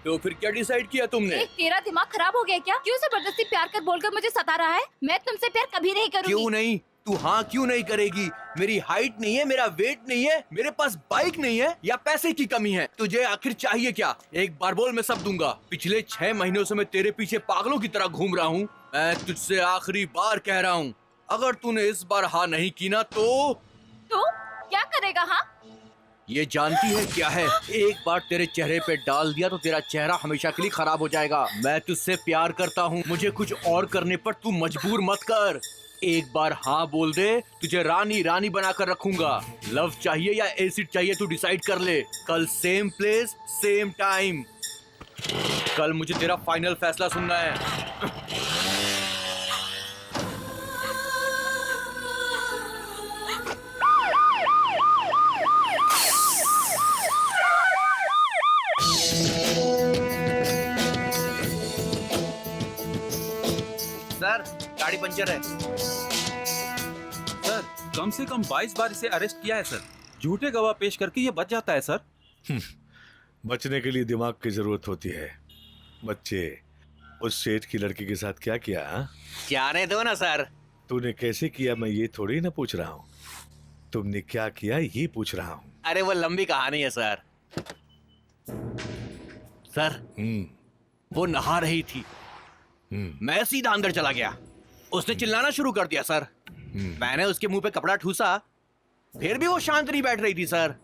तो फिर क्या डिसाइड किया तुमने? तेरा दिमाग खराब हो गया क्या? क्यों जबरदस्ती प्यार कर बोलकर मुझे सता रहा है? मैं तुमसे प्यार कभी नहीं करूंगी। क्यों नहीं? तू हाँ क्यों नहीं करेगी? मेरी हाइट नहीं है, मेरा वेट नहीं है, मेरे पास बाइक नहीं है, या पैसे की कमी है? तुझे आखिर चाहिए क्या? एक बार बोल, मैं सब दूंगा। पिछले 6 महीनों से मैं तेरे पीछे पागलों की तरह घूम रहा हूँ। मैं तुझसे आखिरी बार कह रहा हूँ, अगर तूने इस बार हाँ नहीं की ना तो क्या करेगा? हाँ, ये जानती है क्या है? एक बार तेरे चेहरे पे डाल दिया तो तेरा चेहरा हमेशा के लिए खराब हो जाएगा। मैं तुझसे प्यार करता हूँ, मुझे कुछ और करने पर तू मजबूर मत कर। एक बार हाँ बोल दे, तुझे रानी रानी बनाकर रखूंगा। लव चाहिए या एसिड चाहिए तू डिसाइड कर ले। कल सेम प्लेस सेम टाइम। कल मुझे तेरा फाइनल फैसला सुनना है। सर, गाड़ी पंचर है। सर, कम से कम 22 बार इसे अरेस्ट किया है सर। झूठे गवाह पेश करके ये बच जाता है सर। बचने के लिए दिमाग की जरूरत होती है। बच्चे, उस सेठ की लड़की के साथ क्या किया? क्या रे दो ना सर। तूने कैसे किया मैं ये थोड़ी ना पूछ रहा हूँ, तुमने क्या किया ये पूछ रहा हूँ। अरे वो लंबी कहानी है सर। सर, वो नहा रही थी, मैं सीधा अंदर चला गया। उसने चिल्लाना शुरू कर दिया सर। मैंने उसके मुंह पे कपड़ा ठूसा, फिर भी वो शांत नहीं बैठ रही थी सर।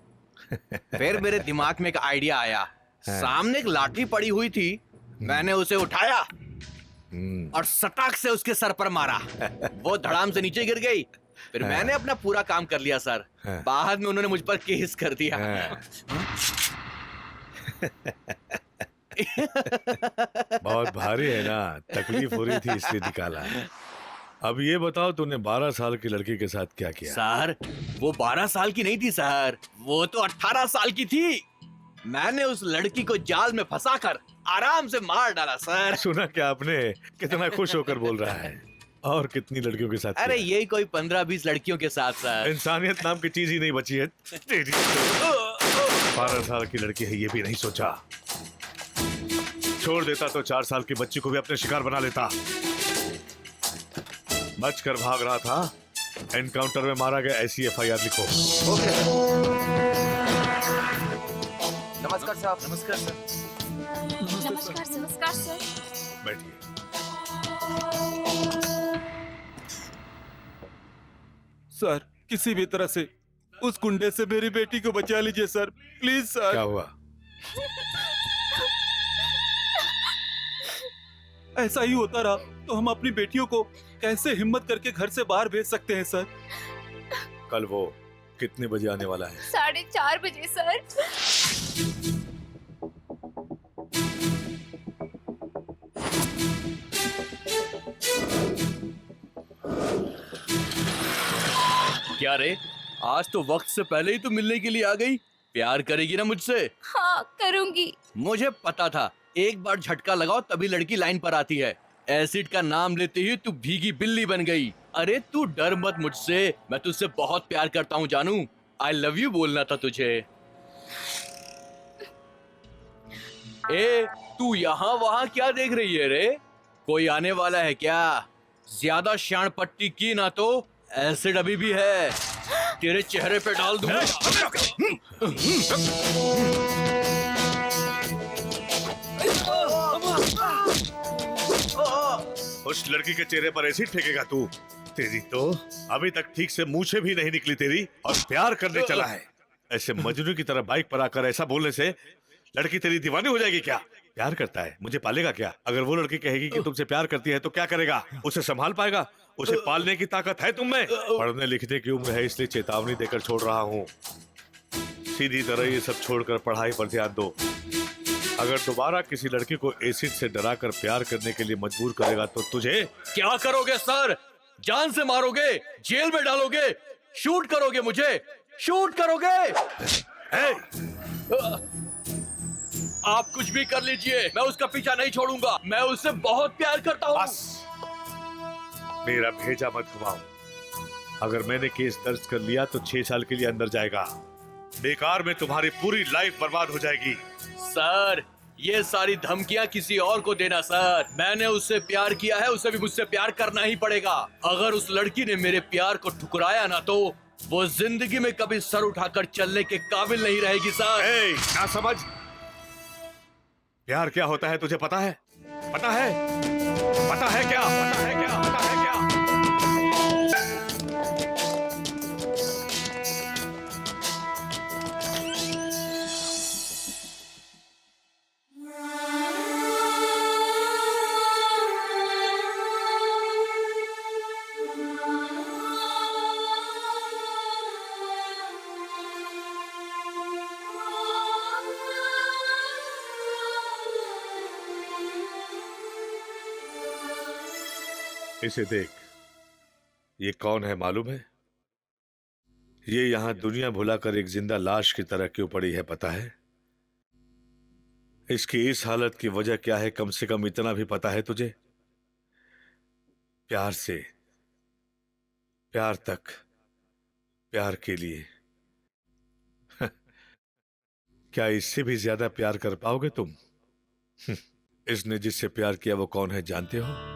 फिर मेरे दिमाग में एक आइडिया आया। सामने एक लाठी पड़ी हुई थी, मैंने उसे उठाया और सटाक से उसके सर पर मारा। वो धड़ाम से नीचे गिर गई। फिर मैंने अपना पूरा काम कर लिया सर। बाद में उन्होंने मुझ पर केस कर दिया। बहुत भारी है ना, तकलीफ हो रही थी इसलिए निकाला। अब ये बताओ, तूने 12 साल की लड़की के साथ क्या किया? सर, वो 12 साल की नहीं थी सर, वो तो 18 साल की थी। मैंने उस लड़की को जाल में फंसाकर आराम से मार डाला सर। सुना क्या आपने? कितना खुश होकर बोल रहा है। और कितनी लड़कियों के साथ? अरे यही कोई 15-20 लड़कियों के साथ सर। इंसानियत नाम की चीज ही नहीं बची है तेरी। 12 साल की लड़की है ये भी नहीं सोचा। छोड़ देता तो 4 साल की बच्ची को भी अपने शिकार बना लेता। बचकर भाग रहा था, एनकाउंटर में मारा गया, ऐसी FIR लिखो। नमस्कार साहब। नमस्कार सर। नमस्कार सर। नमस्कार सर। बैठिए। सर, किसी भी तरह से उस गुंडे से मेरी बेटी को बचा लीजिए सर, प्लीज सर। क्या हुआ? ऐसा ही होता रहा तो हम अपनी बेटियों को कैसे हिम्मत करके घर से बाहर भेज सकते हैं सर? कल वो कितने बजे आने वाला है? 4:30 बजे सर। क्या रे, आज तो वक्त से पहले ही तू मिलने के लिए आ गई। प्यार करेगी ना मुझसे? हाँ, करूंगी। मुझे पता था, एक बार झटका लगाओ तभी लड़की लाइन पर आती है। एसिड का नाम लेते ही तू भीगी बिल्ली बन गई। अरे तू डर मत मुझसे, मैं तुझसे बहुत प्यार करता हूँ जानू। आई लव यू बोलना था तुझे। ए, तू यहाँ वहाँ क्या देख रही है रे? कोई आने वाला है क्या? ज्यादा शान पट्टी की ना तो एसिड अभी भी है, तेरे चेहरे पे डाल दूंगा। उस लड़की के चेहरे पर एसिड फेंकेगा तू? तेरी तो अभी तक ठीक से मूछें भी नहीं निकली तेरी, और प्यार करने चला है। ऐसे मजनू की तरह बाइक पर आकर ऐसा बोलने से लड़की तेरी दीवानी हो जाएगी क्या? प्यार करता है, मुझे पालेगा क्या? अगर वो लड़की कहेगी कि तुमसे प्यार करती है तो क्या करेगा? उसे संभाल पाएगा? उसे पालने की ताकत है तुम में? पढ़ने लिखने की उम्र है इसलिए चेतावनी देकर छोड़ रहा हूँ। सीधी तरह ये सब छोड़कर पढ़ाई पर ध्यान दो। अगर दोबारा किसी लड़की को एसिड से डराकर प्यार करने के लिए मजबूर करेगा तो तुझे क्या करोगे सर? जान से मारोगे? जेल में डालोगे? शूट करोगे मुझे? शूट करोगे? आप कुछ भी कर लीजिए, मैं उसका पीछा नहीं छोड़ूंगा। मैं उससे बहुत प्यार करता हूँ। बस मेरा भेजा मत घुमाओ। अगर मैंने केस दर्ज कर लिया तो 6 साल के लिए अंदर जाएगा। बेकार में तुम्हारी पूरी लाइफ बर्बाद हो जाएगी। सर, ये सारी धमकियां किसी और को देना सर। मैंने उससे प्यार किया है, उसे भी मुझसे प्यार करना ही पड़ेगा। अगर उस लड़की ने मेरे प्यार को ठुकराया ना तो वो जिंदगी में कभी सर उठाकर चलने के काबिल नहीं रहेगी सर। ना समझ, प्यार क्या होता है तुझे पता है? पता है? पता है क्या? पता है क्या? पता है क्या? इसे देख, ये कौन है मालूम है? ये यहां दुनिया भुलाकर एक जिंदा लाश की तरह क्यों पड़ी है पता है? इसकी इस हालत की वजह क्या है कम से कम इतना भी पता है तुझे? प्यार से प्यार तक, प्यार के लिए क्या इससे भी ज्यादा प्यार कर पाओगे तुम? इसने जिससे प्यार किया वो कौन है जानते हो?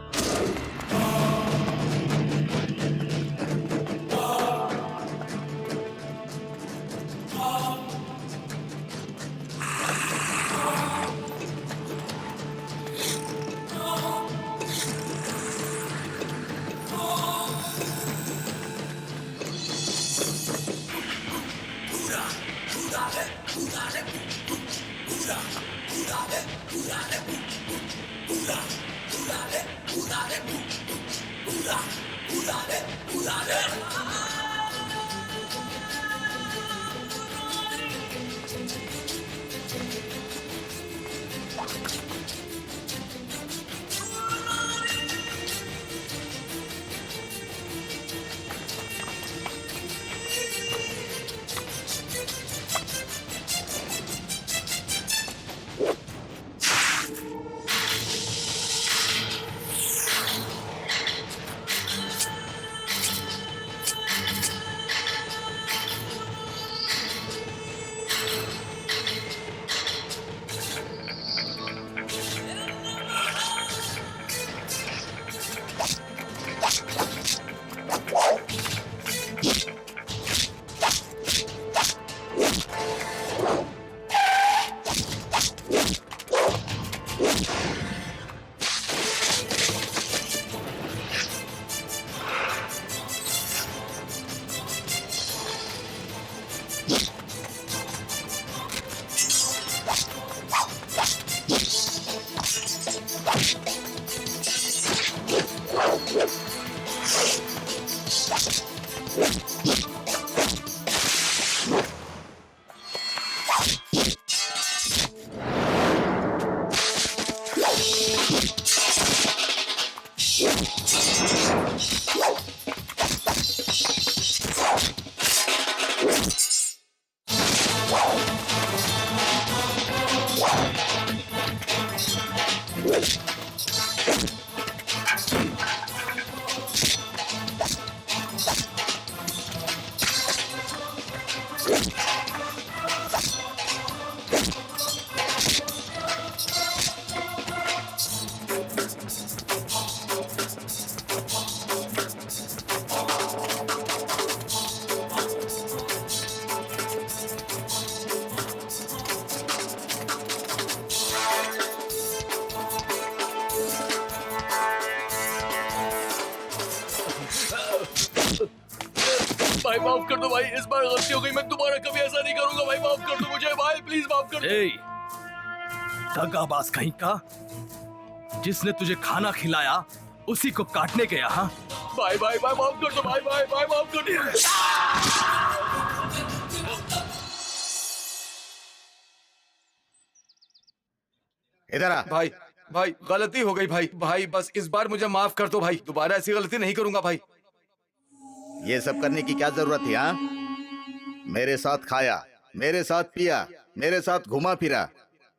भाई माफ कर दो भाई, इस बार गलती हो गई, मैं दोबारा कभी ऐसा नहीं करूंगा भाई, माफ कर दो मुझे भाई, प्लीज माफ कर दो। दगाबाज कहीं का, जिसने तुझे खाना खिलाया उसी को काटने गया। हाँ भाई भाई भाई माफ कर दो भाई, भाई भाई माफ कर दो। इधर आ। भाई भाई गलती हो गई भाई, भाई बस इस बार मुझे माफ कर दो भाई, दोबारा ऐसी गलती नहीं करूंगा भाई। ये सब करने की क्या जरूरत थी? हाँ, मेरे साथ खाया, मेरे साथ पिया, मेरे साथ घुमा फिरा,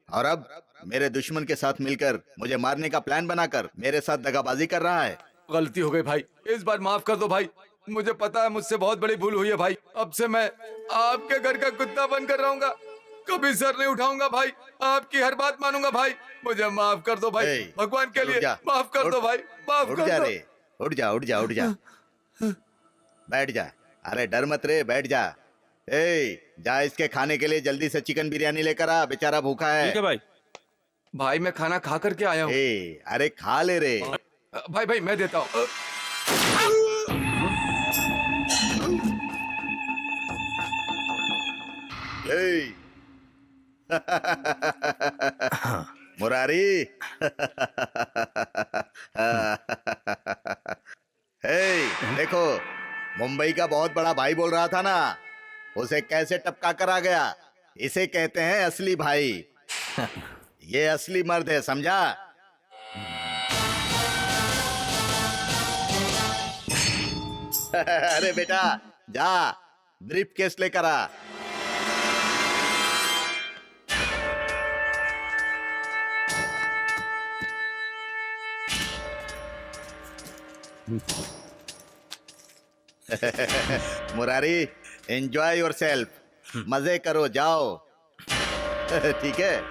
और अब मेरे दुश्मन के साथ मिलकर मुझे मारने का प्लान बनाकर मेरे साथ दगाबाजी कर रहा है। गलती हो गई भाई, इस बार माफ कर दो भाई, मुझे पता है मुझसे बहुत बड़ी भूल हुई है भाई। अब से मैं आपके घर का कुत्ता बनकर रहूंगा, कभी सर नहीं उठाऊंगा भाई, आपकी हर बात मानूंगा भाई, मुझे माफ कर दो भाई, ए, भगवान के उठ लिए जा, माफ कर उठ, दो भाई, माफ उठ कर जा दो। रे, उठ जा उठ जा उठ जा, बैठ जा। अरे डर मत रे, बैठ जा। ए, जा इसके खाने के लिए जल्दी से चिकन बिरयानी लेकर आ, बेचारा भूखा है। भाई, भाई मैं खाना खा करके आया हूँ। ए, अरे खा ले रे। भाई भाई मैं देता हूँ। ए, मुरारी। देखो, मुंबई का बहुत बड़ा भाई बोल रहा था ना, उसे कैसे टपका कर आ गया। इसे कहते हैं असली भाई। ये असली मर्द है, समझा? अरे बेटा, जा ब्रीफ केस लेकर आ। मुरारी, एंजॉय योर सेल्फ, मजे करो, जाओ। ठीक है।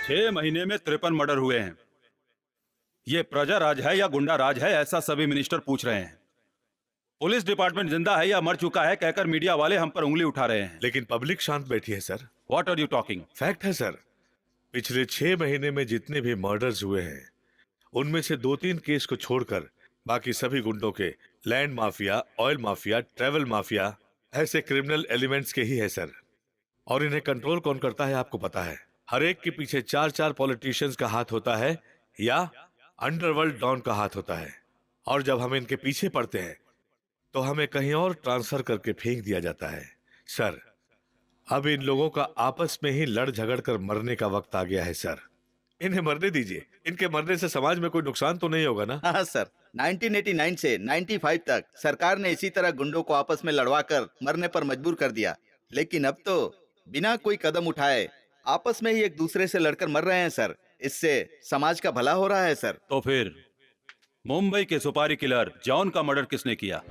छह महीने में 53 मर्डर हुए हैं। ये प्रजा राज है या गुंडा राज है, ऐसा सभी मिनिस्टर पूछ रहे हैं। पुलिस डिपार्टमेंट जिंदा है या मर चुका है कहकर मीडिया वाले हम पर उंगली उठा रहे हैं। लेकिन पब्लिक शांत बैठी है sir. What are you talking? Fact है सर, पिछले 6 महीने में जितने भी मर्डर्स हुए हैं उनमें से 2-3 केस को छोड़कर बाकी सभी गुंडों के land mafia, oil mafia, travel mafia ऐसे क्रिमिनल एलिमेंट्स के ही है सर। और इन्हें कंट्रोल कौन करता है आपको पता है? हर एक के पीछे 4-4 पॉलिटिशियंस का हाथ होता है या अंडरवर्ल्ड डॉन का हाथ होता है। और जब हम इनके पीछे पड़ते हैं तो हमें कहीं और ट्रांसफर करके फेंक दिया जाता है। सर, अब इन लोगों का आपस में ही लड़ झगड़ कर मरने का वक्त आ गया है सर। इन्हें मरने दीजिए। इनके मरने से समाज में कोई नुकसान तो नहीं होगा ना? हाँ सर, 1989 से 95 तक सरकार ने इसी तरह गुंडों को आपस में लड़वाकर मरने पर मजबूर कर दिया। लेकिन अब तो बिना कोई कदम उठाए आपस में ही एक दूसरे से लड़कर मर रहे हैं सर। इससे समाज का भला हो रहा है सर। तो फिर मुंबई के सुपारी किलर जॉन का मर्डर किसने किया?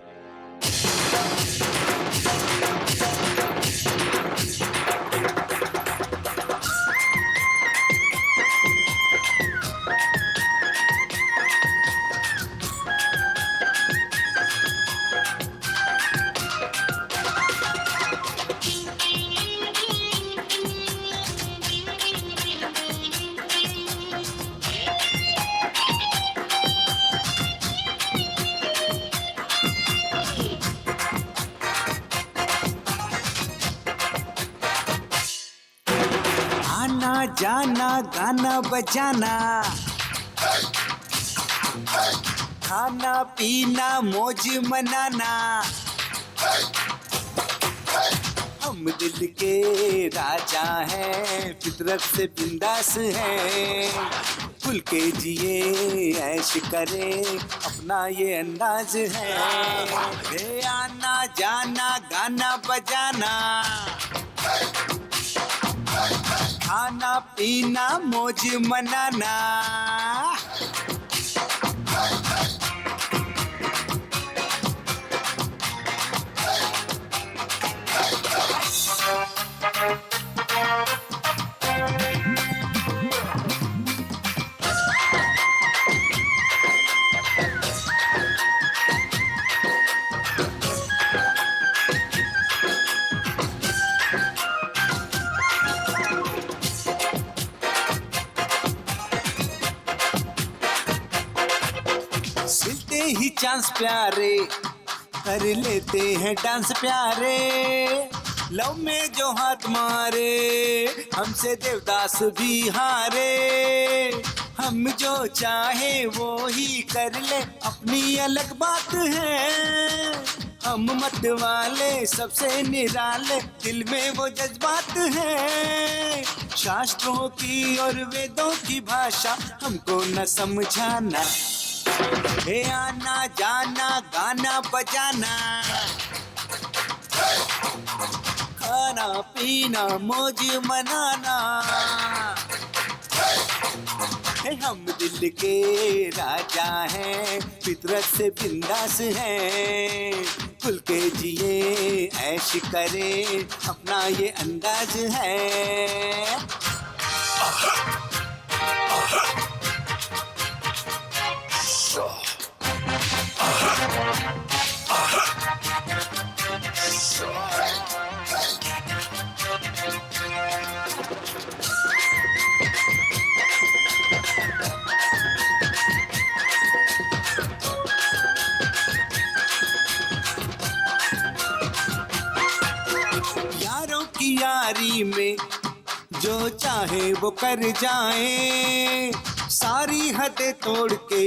आना जाना गाना बजाना, खाना पीना मौज मनाना, हम दिल के राजा हैं, फितरत से बिंदास हैं, खुल के जिए ऐश करे अपना ये अंदाज है। रे आना जाना गाना बजाना, खाना पीना मौज मनाना। सिलते ही चांस प्यारे, कर लेते हैं डांस प्यारे, लव में जो हाथ मारे हमसे देवदास भी हारे। हम जो चाहे वो ही कर ले अपनी अलग बात है, हम मत वाले सबसे निराले दिल में वो जज्बात है। शास्त्रों की और वेदों की भाषा हमको न समझाना, हे आना जाना गाना बजाना, खाना पीना मौज मनाना। हम दिल के राजा हैं, फितरत से बिंदास हैं, खुल के जिए ऐश करें, अपना ये अंदाज है। यारों की यारी में जो चाहे वो कर जाए, सारी हदें तोड़ के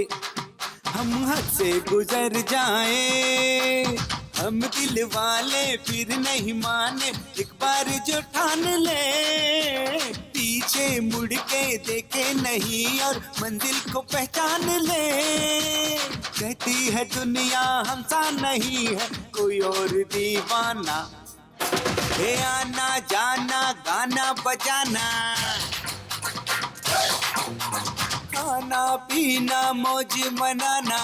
हम हद से गुजर जाए। हम दिल वाले फिर नहीं माने, एक बार जो ठान ले, पीछे मुड़ के देखे नहीं और मंजिल को पहचान ले। कहती है दुनिया हमसा नहीं है कोई और दीवाना, हे आना जाना गाना बजाना, खाना पीना मौज मनाना,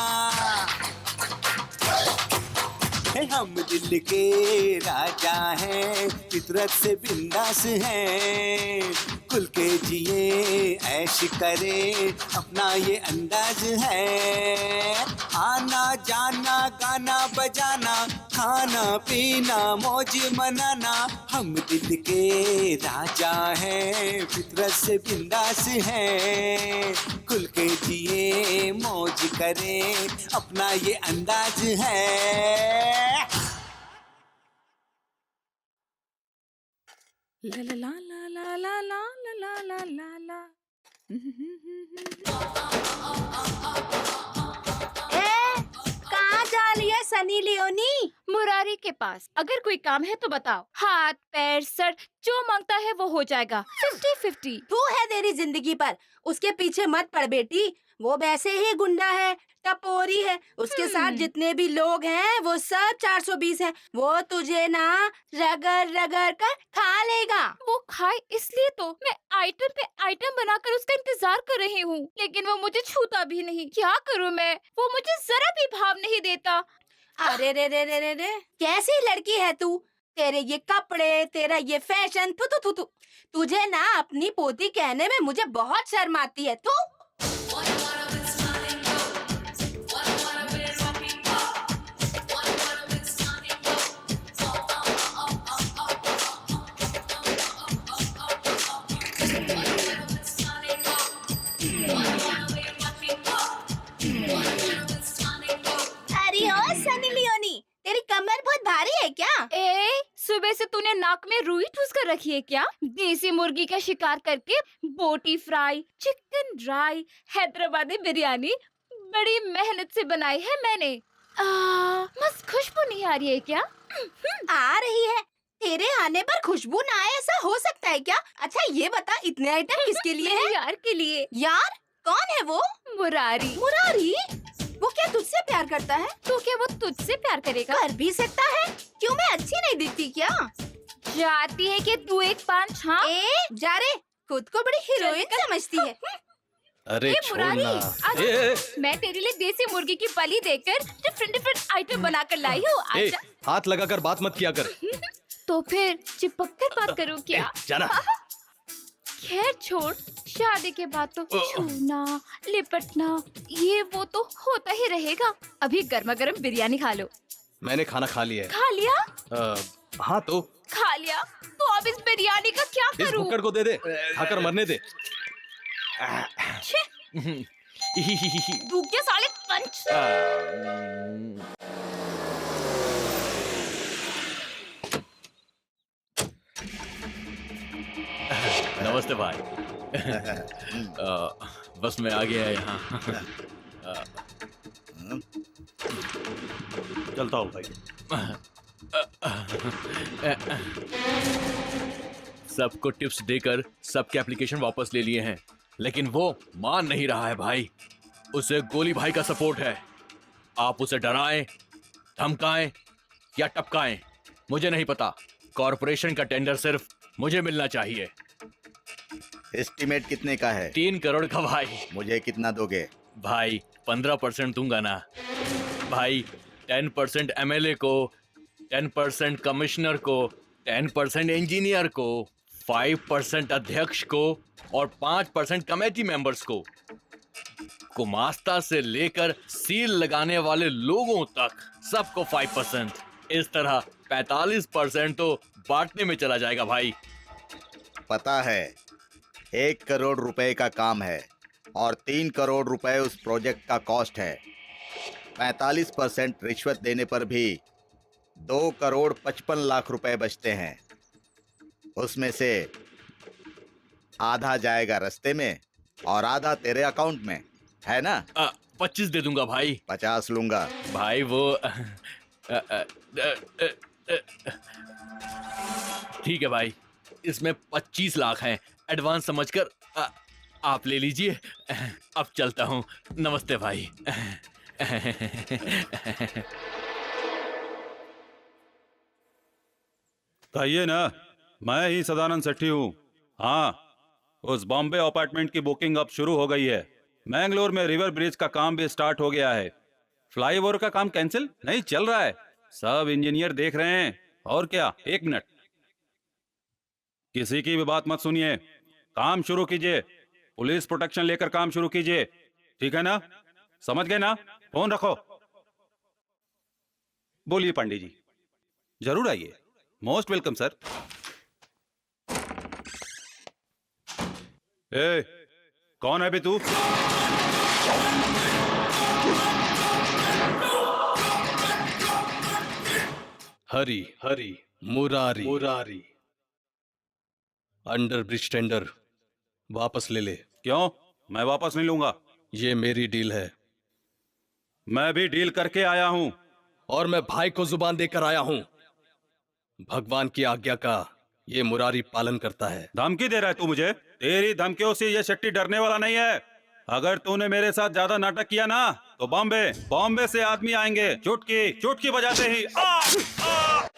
हम दिल के राजा हैं, फितरत से बिंदास हैं, खुल के जिए ऐश करें, अपना ये अंदाज है। आना जाना गाना बजाना, खाना पीना मौज मनाना, हम दिल के राजा हैं, फितरत से बिंदास हैं, खुल के जिए मौज करें, अपना ये अंदाज है। ला ला ला ला ला ला ला ला ला ला ला। कहाँ जा रही है सनी लियोनी? मुरारी के पास। अगर कोई काम है तो बताओ। हाथ पैर सर जो मांगता है वो हो जाएगा। 50-50। तू है तेरी जिंदगी पर, उसके पीछे मत पड़ बेटी, वो वैसे ही गुंडा है, टपोरी है, उसके साथ जितने भी लोग हैं वो सब 420 हैं, वो तुझे ना रगड़ रगड़ कर खा लेगा। वो खाए इसलिए तो मैं आइटम पे आइटम बनाकर उसका इंतजार कर रही हूँ, लेकिन वो मुझे छूता भी नहीं। क्या करूँ मैं? वो मुझे जरा भी भाव नहीं देता। अरे रे रे रे रे रे, कैसी लड़की है तू? तेरे ये कपड़े, तेरा ये फैशन, थू थू थू थू। तुझे ना अपनी पोती कहने में मुझे बहुत शर्म आती है। तू अरे ओ सनी लियोनी, तेरी कमर बहुत भारी है क्या? सुबह से तूने नाक में रुई ठूस कर रखी है क्या? देसी मुर्गी का शिकार करके बोटी fry, chicken dry, Hyderabadi biryani बड़ी मेहनत से बनाई है मैंने। बस खुशबू नहीं आ रही है क्या? आ रही है। तेरे आने पर खुशबू ना आए ऐसा हो सकता है क्या? अच्छा ये बता, इतने आइटम किसके लिए है? यार के लिए। यार कौन है वो? मुरारी। मुरारी? वो क्या तुझसे प्यार करता है? तो क्या वो तुझसे प्यार करेगा? कर भी सकता है। क्यों, मैं अच्छी नहीं दिखती क्या? जाती है कि तू एक पांच। हाँ जा रे, खुद को बड़ी हीरोइन समझती है। अरे मुरारी, छोड़ना। मैं तेरे लिए देसी मुर्गी की बलि देकर डिफरेंट आइटम बना कर लाई हूँ। ए, हाथ लगाकर बात मत किया कर। तो फिर चिपक कर बात करूँ क्या? जाना। खैर छोड़, शादी के बाद तो छूना लिपटना ये वो तो होता ही रहेगा। अभी गर्मा गर्म बिरयानी खा लो। मैंने खाना खा लिया है। खा लिया? हाँ तो खा लिया तो अब इस बिरयानी का क्या इस करूँ? भुक्कड़ को दे दे, खाकर मरने दे। दूध के साले पंच। नमस्ते भाई। बस मैं आ गया यहाँ। चलता हूँ भाई। सबको टिप्स देकर सबके एप्लीकेशन वापस ले लिए हैं, लेकिन वो मान नहीं रहा है भाई। उसे गोली भाई का सपोर्ट है। आप उसे डराएं, धमकाएं या टपकाएं, मुझे नहीं पता। कॉर्पोरेशन का टेंडर सिर्फ मुझे मिलना चाहिए। एस्टिमेट कितने का है? 3 करोड़ का भाई। मुझे कितना दोगे? भाई 15% दूंगा ना भाई। 10% एमएलए को, 10% कमिश्नर को, 10% इंजीनियर को, 5% अध्यक्ष को और 5% कमेटी मेंबर्स को। गुमास्ता से लेकर सील लगाने वाले लोगों तक सबको 5%। इस तरह 45% तो बांटने में चला जाएगा भाई। पता है 1 करोड़ रुपए का काम है और 3 करोड़ रुपए उस प्रोजेक्ट का कॉस्ट है। 45% रिश्वत देने पर भी 2 करोड़ 55 लाख रुपए बचते हैं। उसमें से आधा जाएगा रास्ते में और आधा तेरे अकाउंट में, है ना? 25 दे दूंगा भाई। 50 लूंगा भाई वो ठीक है भाई, इसमें 25 लाख हैं। एडवांस समझकर आप ले लीजिए। अब चलता हूँ। नमस्ते भाई। कहिए ना, मैं ही सदानंद सेठी हूँ। हाँ, उस बॉम्बे अपार्टमेंट की बुकिंग अब शुरू हो गई है। मैंगलोर में रिवर ब्रिज का काम भी स्टार्ट हो गया है। फ्लाईओवर का काम कैंसिल नहीं, चल रहा है। सब इंजीनियर देख रहे हैं। और क्या, 1 मिनट, किसी की भी बात मत सुनिए। काम शुरू कीजिए। पुलिस प्रोटेक्शन लेकर काम शुरू कीजिए, ठीक है ना? समझ गए ना? फोन रखो। बोलिए पांडे जी। जरूर आइए। Most welcome sir. ए, कौन है बे तू? Hari Hari Murari Murari. Under bridge tender वापस ले ले। क्यों? मैं वापस नहीं लूंगा। ये मेरी डील है मैं भी डील करके आया हूं। और मैं भाई को जुबान देकर आया हूं। भगवान की आज्ञा का ये मुरारी पालन करता है। धमकी दे रहा है तू मुझे? तेरी धमकियों से ये शेट्टी डरने वाला नहीं है। अगर तूने मेरे साथ ज्यादा नाटक किया ना तो बॉम्बे से आदमी आएंगे, चुटकी चुटकी बजाते ही।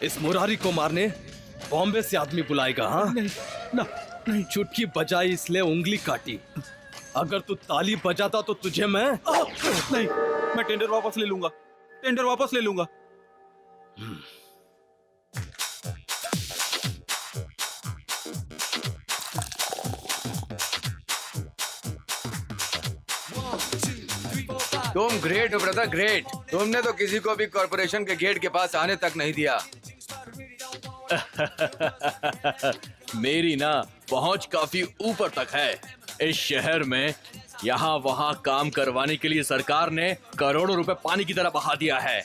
इस मुरारी को मारने बॉम्बे से आदमी बुलाएगा? हाँ नहीं, ना, नहीं। चुटकी बजाई इसलिए उंगली काटी। अगर तू ताली बजाता तो तुझे मैं नहीं, मैं टेंडर वापस ले लूंगा। टेंडर वापस ले लूंगा। तुम ग्रेट हो ब्रदर, ग्रेट। तुमने तो किसी को भी कॉर्पोरेशन के गेट के पास आने तक नहीं दिया। मेरी ना पहुंच काफी ऊपर तक है। इस शहर में यहाँ वहाँ काम करवाने के लिए सरकार ने करोड़ों रुपए पानी की तरह बहा दिया है।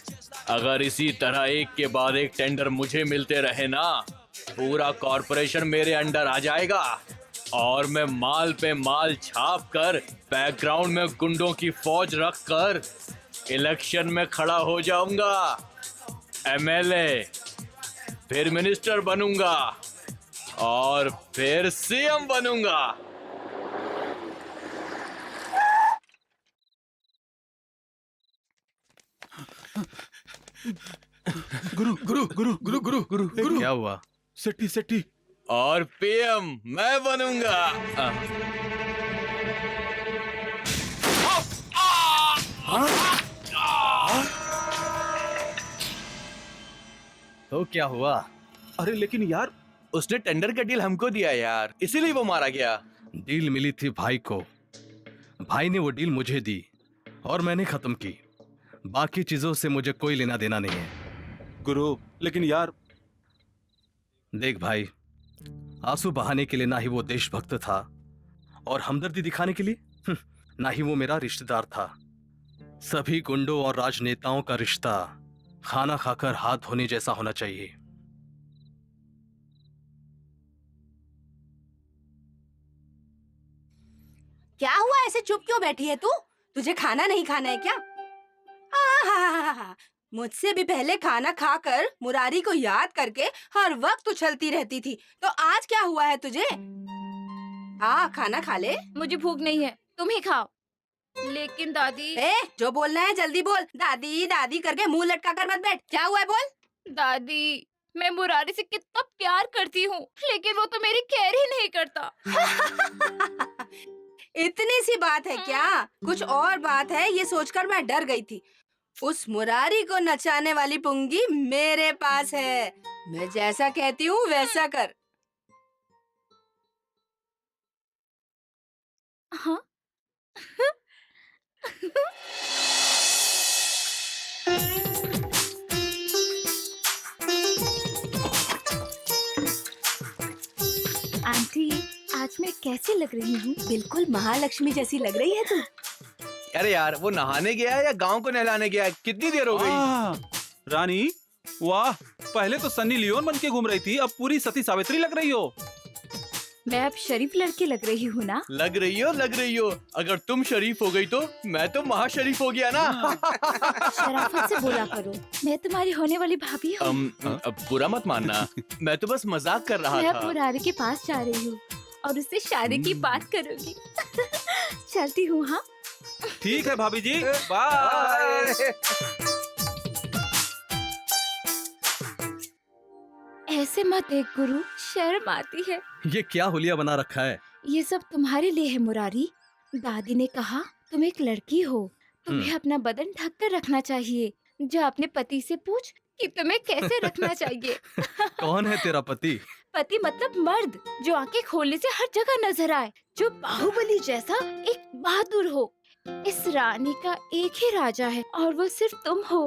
अगर इसी तरह एक के बाद एक टेंडर मुझे मिलते रहे ना, पूरा कॉर्पोरेशन मेरे अंडर आ जाएगा और मैं माल पे माल छाप कर बैकग्राउंड में गुंडों की फौज रख कर इलेक्शन में खड़ा हो जाऊंगा। एमएलए, फिर मिनिस्टर बनूंगा और फिर सीएम बनूंगा। गुरु गुरु गुरु गुरु गुरु गुरु गुरु। क्या हुआ? सेट्टी सेट्टी। और पीएम मैं बनूंगा। तो क्या हुआ? अरे लेकिन यार, उसने टेंडर का डील हमको दिया यार, इसीलिए वो मारा गया। डील मिली थी भाई को। भाई ने वो डील मुझे दी और मैंने खत्म की। बाकी चीजों से मुझे कोई लेना देना नहीं है। गुरु, लेकिन यार। देख भाई, आंसू बहाने के लिए ना ही वो देशभक्त था और हमदर्दी दिखाने के लिए ना ही वो मेरा रिश्तेदार था। सभी गुंडों और राजनेताओं का रिश्ता खाना खाकर हाथ धोने जैसा होना चाहिए। क्या हुआ, ऐसे चुप क्यों बैठी है तू? तुझे खाना नहीं खाना है क्या? मुझसे भी पहले खाना खाकर मुरारी को याद करके हर वक्त उछलती रहती थी, तो आज क्या हुआ है तुझे? खाना खा ले। मुझे भूख नहीं है, तुम ही खाओ। लेकिन दादी। जो बोलना है जल्दी बोल। दादी दादी करके मुंह लटका कर मत बैठ। क्या हुआ है बोल। दादी, मैं मुरारी से कितना प्यार करती हूँ, लेकिन वो तो मेरी केयर ही नहीं करता। इतनी सी बात है क्या? कुछ और बात है, ये सोचकर मैं डर गई थी। उस मुरारी को नचाने वाली पुंगी मेरे पास है। मैं जैसा कहती हूँ वैसा कर। हाँ। आंटी, आज मैं कैसी लग रही हूँ? बिल्कुल महालक्ष्मी जैसी लग रही है तू। अरे यार, वो नहाने गया है या गांव को नहलाने गया है? कितनी देर हो गई? रानी, वाह, पहले तो सन्नी लियोन बन के घूम रही थी, अब पूरी सती सावित्री लग रही हो। मैं अब शरीफ लड़की लग रही हूँ ना? लग रही हो। अगर तुम शरीफ हो गई तो मैं तो महाशरीफ हो गया ना। शराफत से बोला करो, मैं तुम्हारी होने वाली भाभी हूँ। अब बुरा मत मानना, मैं तो बस मजाक कर रहा मैं था। अब मुरारी के पास जा रही हूँ और उससे शादी की बात करूंगी। चलती हूँ। हाँ, ठीक है भाभी जी, बाय। ऐसे मत देख गुरु, शर्म आती है। ये क्या हुलिया बना रखा है? ये सब तुम्हारे लिए है मुरारी। दादी ने कहा तुम एक लड़की हो, तुम्हें अपना बदन ढक कर रखना चाहिए। जा अपने पति से पूछ कि तुम्हें कैसे रखना चाहिए। कौन है तेरा पति? पति मतलब मर्द, जो आंखें खोलने से हर जगह नजर आए, जो बाहुबली जैसा एक बहादुर हो। इस रानी का एक ही राजा है और वो सिर्फ तुम हो।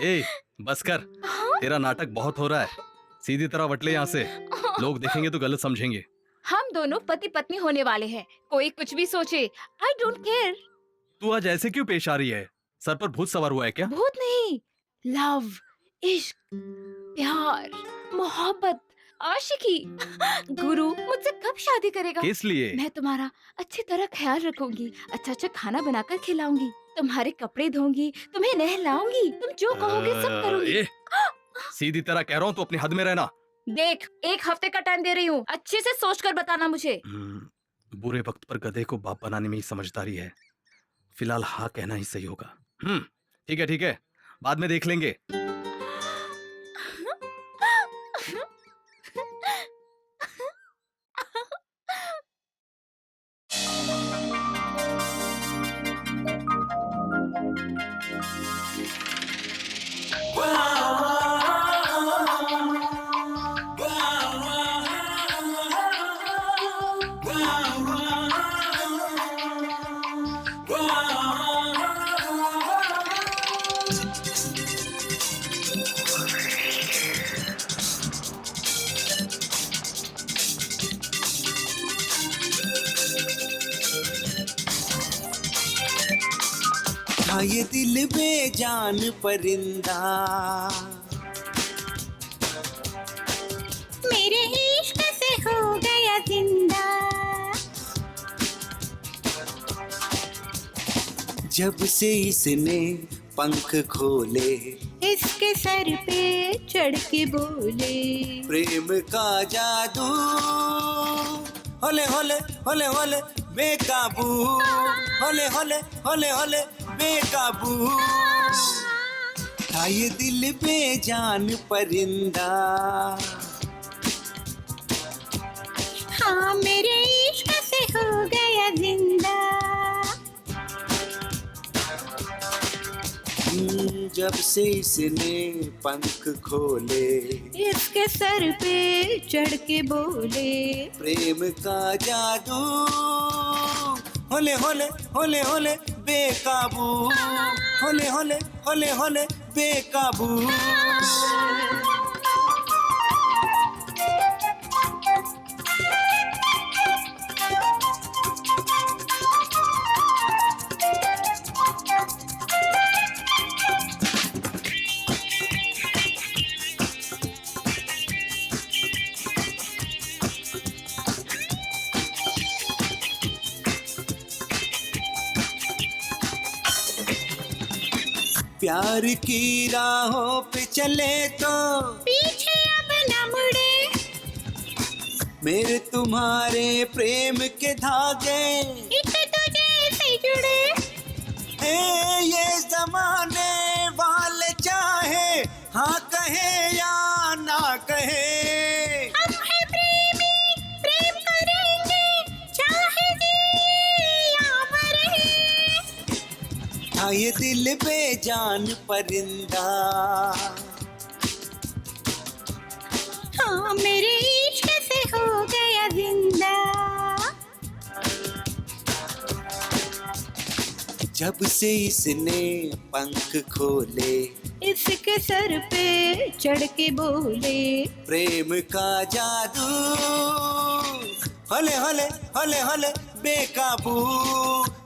ए, बस कर, तेरा नाटक बहुत हो रहा है। सीधी तरह वटले यहाँ से, लोग देखेंगे तो गलत समझेंगे। हम दोनों पति पत्नी होने वाले हैं, कोई कुछ भी सोचे, आई डोंट केयर। तू आज ऐसे क्यों पेश आ रही है? सर पर भूत सवार हुआ है क्या? भूत नहीं, लव, इश्क, प्यार, मोहब्बत, आशिकी। गुरु मुझसे कब शादी करेगा? किस लिए? मैं तुम्हारा अच्छी तरह ख्याल रखूंगी, अच्छा अच्छा खाना बनाकर खिलाऊंगी, तुम्हारे कपड़े धोऊंगी, तुम्हें नहलाऊंगी, तुम जो कहोगे सब करूंगी। ए, सीधी तरह कह रहा हूँ तो अपनी हद में रहना। देख, 1 हफ्ते का टाइम दे रही हूँ, अच्छे से सोचकर बताना मुझे। बुरे वक्त पर गधे को बाप बनाने में ही समझदारी है। फिलहाल हाँ कहना ही सही होगा। ठीक है, बाद में देख लेंगे। हाँ ये दिल बेजान परिंदा मेरे इश्क से हो गया जिंदा। जब से इसने पंख खोले, इसके सर पे चढ़ के बोले, प्रेम का जादू होले होले होले होले बेकाबू, होले होले होले होले बेकाबू। था ये दिल बेजान परिंदा। हाँ मेरे इश्क से हो गया जिंदा। जब से इसने पंख खोले, इसके सर पे चढ़ के बोले, प्रेम का जादू होले होले होले होले बेकाबू, होले होले होले होले बेकाबू। प्यार की राहों पे चले तो पीछे अब न मुड़े, मेरे तुम्हारे प्रेम के धागे एक तुझे से जुड़े। ये जमाने वाले चाहे हाँ कहे या ना कहे। हम है प्रेमी, प्रेम करेंगे चाहे जी या मरे। था ये दिल बेजान परिंदा, हाँ मेरे इश्क से हो गया जिंदा। जब से इसने पंख खोले, इसके सर पे चढ़ के बोले, प्रेम का जादू हले हले हले हले बेकाबू,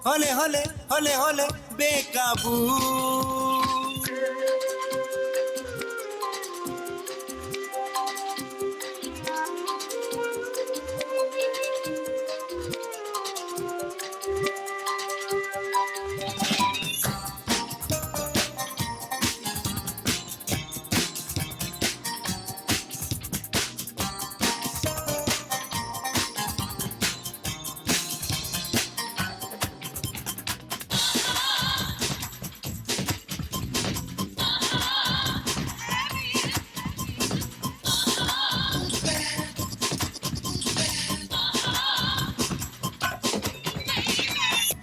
हले हले हले हले बेकाबू।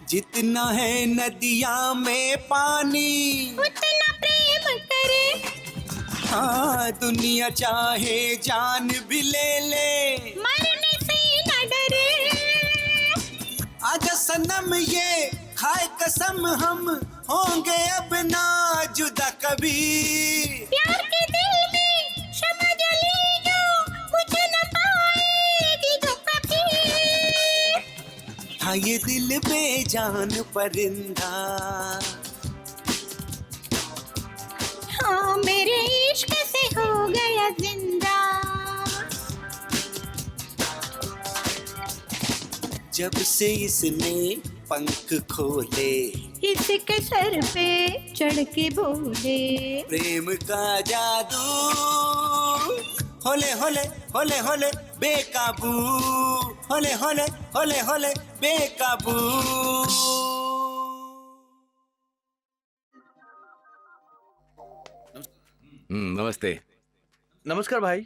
जितना है नदिया में पानी, उतना प्रेम करे। हाँ दुनिया चाहे जान भी ले ले, मरने से न डरे। आजा सनम ये खाए कसम, हम होंगे अब ना जुदा कभी। प्यार के दिल में शमा जली जो बुझ न पाएगी जो कभी। था ये दिल बेजान परिंदा, हाँ मेरे इश्क से हो गया जिंदा। जब से इसने पंख खोले, इसके सर पे चढ़ के बोले, प्रेम का जादू होले होले होले होले बेकाबू, होले होले होले होले बेकाबू। नमस्ते। नमस्कार भाई।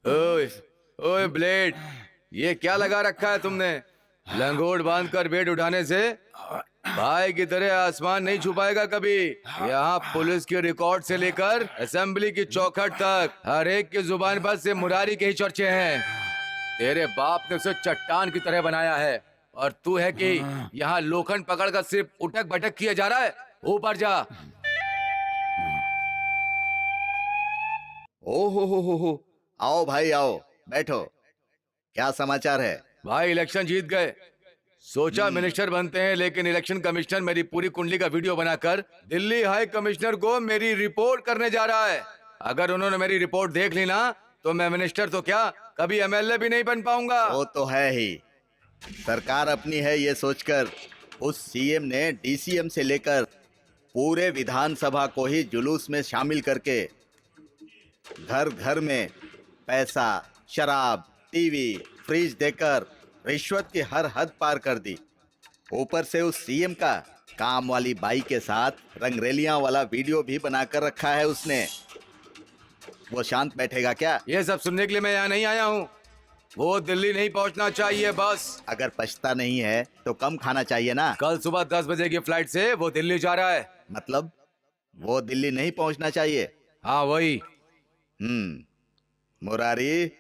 ओए ओए ब्लेड, ये क्या लगा रखा है तुमने? लंगोट बांधकर बेड उठाने से भाई की तरह आसमान नहीं छुपाएगा कभी। यहाँ पुलिस के रिकॉर्ड से लेकर असेंबली की चौखट तक हर एक की जुबान पर से मुरारी के ही चर्चे हैं। तेरे बाप ने उसे चट्टान की तरह बनाया है और तू है कि यहाँ लोखंड पकड़कर सिर्फ उठक बैठक किया जा रहा है। ऊपर जा। ओ हो, आओ भाई आओ, बैठो। क्या समाचार है? भाई इलेक्शन जीत गए। सोचा मिनिस्टर बनते हैं, लेकिन इलेक्शन कमिश्नर मेरी पूरी कुंडली का वीडियो बनाकर दिल्ली हाई कमिश्नर को मेरी रिपोर्ट करने जा रहा है। अगर उन्होंने मेरी रिपोर्ट देख ली ना, तो मैं मिनिस्टर तो क्या, कभी एमएलए भी नहीं बन पाऊंगा। वो तो है ही। सरकार अपनी है ये सोचकर उस सीएम ने डीसीएम से लेकर पूरे विधानसभा को ही जुलूस में शामिल करके घर घर में पैसा, शराब, टीवी, फ्रिज देकर रिश्वत की हर हद पार कर दी। ऊपर से उस सीएम का काम वाली बाई के साथ रंगरेलियां वाला वीडियो भी बनाकर रखा है उसने। वो शांत बैठेगा क्या? ये सब सुनने के लिए मैं यहाँ नहीं आया हूँ। वो दिल्ली नहीं पहुँचना चाहिए बस। अगर पछता नहीं है तो कम खाना चाहिए ना। कल सुबह 10 बजे की फ्लाइट से वो दिल्ली जा रहा है। मतलब वो दिल्ली नहीं पहुंचना चाहिए? हाँ वही। मुरारी,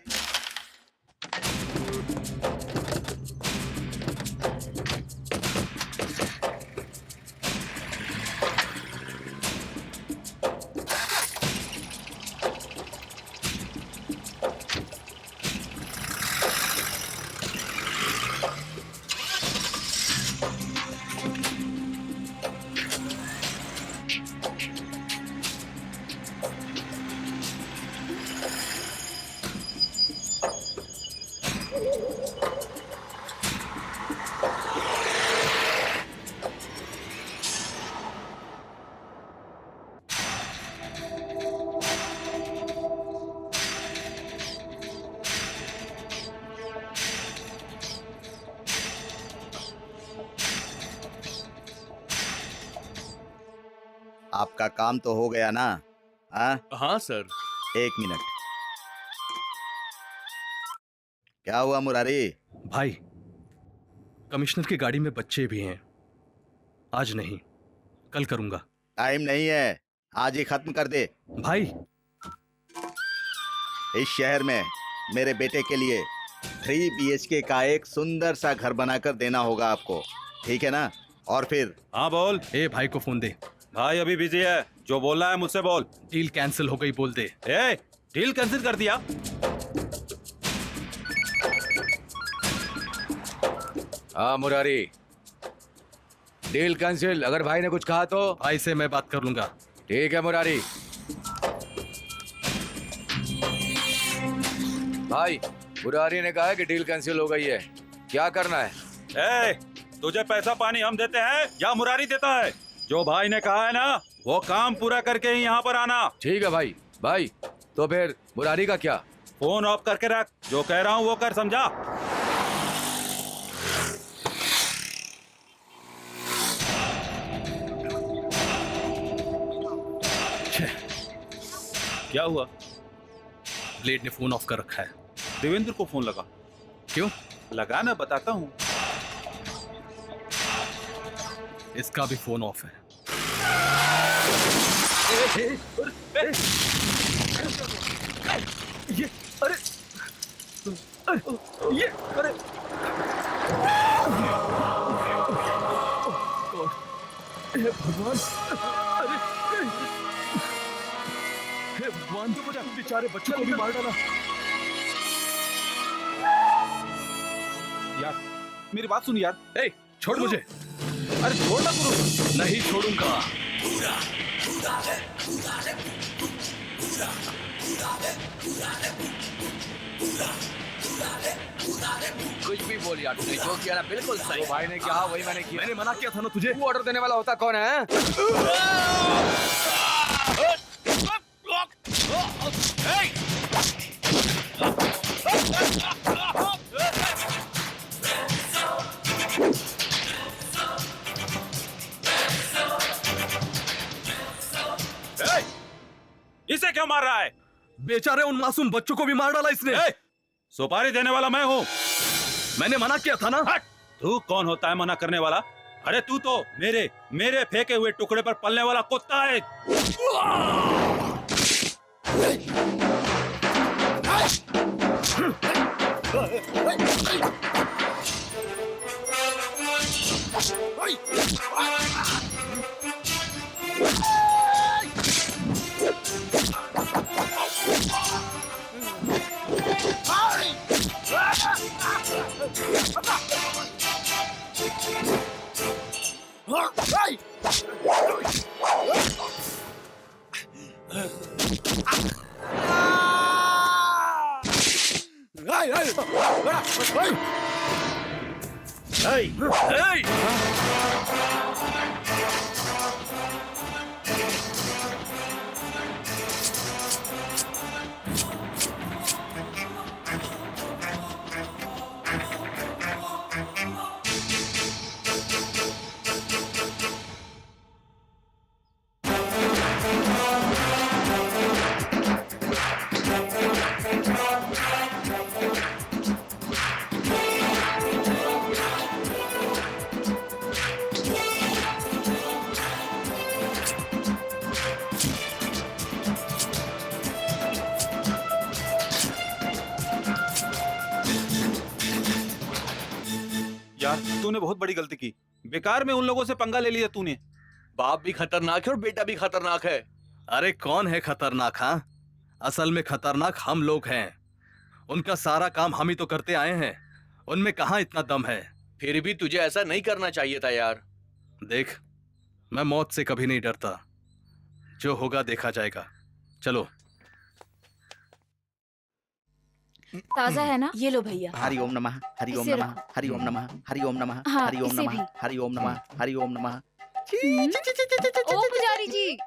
आपका काम तो हो गया ना? हाँ, हाँ सर। 1 मिनट। क्या हुआ मुरारी? भाई, कमिश्नर की गाड़ी में बच्चे भी हैं। आज नहीं, कल करूंगा। टाइम नहीं है, आज ही खत्म कर दे। भाई, इस शहर में मेरे बेटे के लिए 3 BHK का एक सुंदर सा घर बनाकर देना होगा आपको, ठीक है ना? और फिर हाँ बोल। ए भाई को फोन दे। भाई अभी बिजी है, जो बोलना है मुझसे बोल। डील कैंसिल हो गई बोल दे। ए, डील कैंसिल कर दिया? हाँ मुरारी, डील कैंसिल। अगर भाई ने कुछ कहा तो भाई से मैं बात कर लूंगा। ठीक है मुरारी। भाई, मुरारी ने कहा है कि डील कैंसिल हो गई है, क्या करना है? ए, तुझे पैसा पानी हम देते हैं या मुरारी देता है? जो भाई ने कहा है ना, वो काम पूरा करके ही यहाँ पर आना। ठीक है भाई। भाई, तो फिर मुरारी का क्या? फोन ऑफ करके रख, जो कह रहा हूँ वो कर, समझा? क्या हुआ? ब्लेड ने फोन ऑफ कर रखा है। देवेंद्र को फोन लगा। क्यों? लगा ना, बताता हूँ। इसका भी फोन ऑफ है। भगवान, बेचारे बच्चों को भी मार डाला। यार मेरी बात सुन यार। ए, छोड़ मुझे। अरे छोड़ ना गुरु। नहीं छोड़ूंगा। कुछ भी बोल यार, तूने जो किया ना बिल्कुल सही। तो भाई ने कहा वही मैंने किया। मैंने मना किया था ना तुझे। तू ऑर्डर देने वाला होता कौन है? इसे क्यों मार रहा है? बेचारे उन मासूम बच्चों को भी मार डाला इसने। सुपारी देने वाला मैं हूँ। मैंने मना किया था ना। हट! तू कौन होता है मना करने वाला? अरे तू तो मेरे फेंके हुए टुकड़े पर पलने वाला कुत्ता है। यार तूने बहुत बड़ी गलती की। बेकार में उन लोगों से पंगा ले लिया तूने। बाप भी खतरनाक है और बेटा भी खतरनाक है। अरे कौन है खतरनाक? हाँ, असल में खतरनाक हम लोग हैं। उनका सारा काम हम ही तो करते आए हैं। उनमें कहाँ इतना दम है? फिर भी तुझे ऐसा नहीं करना चाहिए था यार। देख, मैं मौत से कभी नहीं डरता। जो होगा देखा जाएगा। चलो। ताजा है ना? ये लो भैया। हरि ओम नमः, हरि ओम इसे नमः, रखो। हरि ओम नमः, हरि ओम नमः, हाँ, हरि ओम इसे नमः, भी। हरि ओम नमः, हरि ओम नमः। ओ पुजारी जी।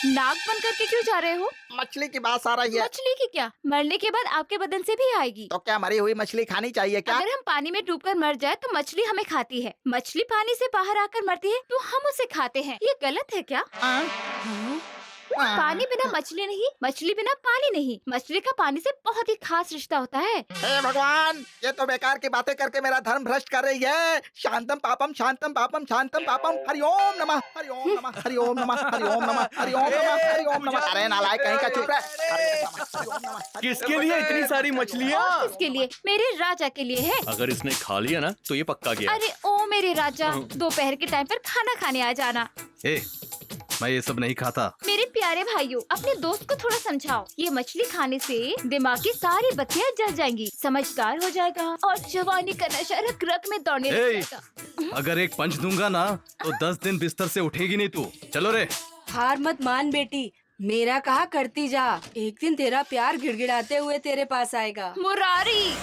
नाक बंद करके क्यों जा रहे हो? मछली की बात आ रही है। मछली की क्या? मरने के बाद आपके बदन से भी आएगी। तो क्या मरी हुई मछली खानी चाहिए क्या? अगर हम पानी में डूबकर मर जाए तो मछली हमें खाती है। मछली पानी से बाहर आकर मरती है तो हम उसे खाते हैं। ये गलत है क्या? पानी बिना मछली नहीं, मछली बिना पानी नहीं। मछली का पानी से बहुत ही खास रिश्ता होता है। हे भगवान, ये तो बेकार की बातें करके मेरा धर्म भ्रष्ट कर रही है। शांतम पापम शांतम पापम शांतम पापम, हरि ओम नमः, हरि ओम नमः, हरि ओम नमः, हरि ओम नमः, हरि ओम नमः, हरि ओम नमः। अरे नालायक कहीं का, चुप रह। हरि ओम नमः, हरि ओम नमः, हरि ओम किसके नमः, लिए हरि इतनी ओम सारी नमः। मछलियाँ? और किसके लिए? मेरे राजा के लिए है। अगर इसने खा लिया ना तो ये पक्का गया। अरे ओ मेरे राजा, दोपहर के टाइम पर खाना खाने आ जाना। ए, मैं ये सब नहीं खाता। मेरे प्यारे भाइयों, अपने दोस्त को थोड़ा समझाओ। ये मछली खाने से दिमाग की सारी बत्तियां जल जाएंगी, समझदार हो जाएगा और जवानी का नशा रग रग में दौड़ने लग ए, जाएगा। अगर एक पंच दूंगा ना तो 10 दिन बिस्तर से उठेगी नहीं तू। चलो रे। हार मत मान बेटी, मेरा कहा करती जा। एक दिन तेरा प्यार गिड़गिड़ाते हुए तेरे पास आएगा। मुरारी,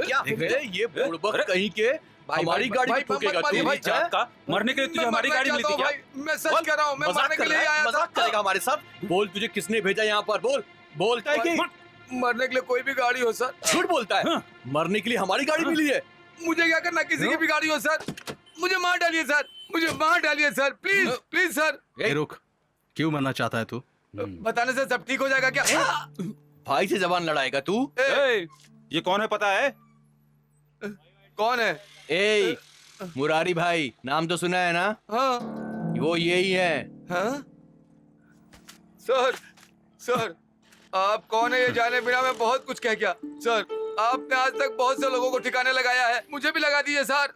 क्या ये बुड़बक कहीं के हमारी गाड़ी में ठोकेगा तू? भाई, जात का मरने के लिए तुझे हमारी गाड़ी मिली थी क्या? मैं सच कह रहा हूँ, मैं मरने के लिए आया था। मजाक करेगा हमारे साथ? बोल, तुझे किसने भेजा यहाँ पर? बोल, बोलता है कि मरने के लिए कोई भी गाड़ी हो सर। झूठ बोलता है? मरने के लिए हमारी गाड़ी मिली है। मुझे क्या करना, किसी की भी गाड़ी हो सर। मुझे मार डालिए सर, मुझे मार डालिए सर, प्लीज प्लीज सर। ए, रुक, क्यों मरना चाहता है तू? बताने से सब ठीक हो जाएगा क्या? भाई से जबान लड़ाएगा तू? ए, ये कौन है पता है? कौन है? ए, मुरारी भाई, नाम तो सुना है ना? हाँ वो यही है। हाँ सर, सर आप कौन है ये जाने बिना मैं बहुत कुछ कह गया। सर आपने आज तक बहुत से लोगों को ठिकाने लगाया है, मुझे भी लगा दीजिए सर।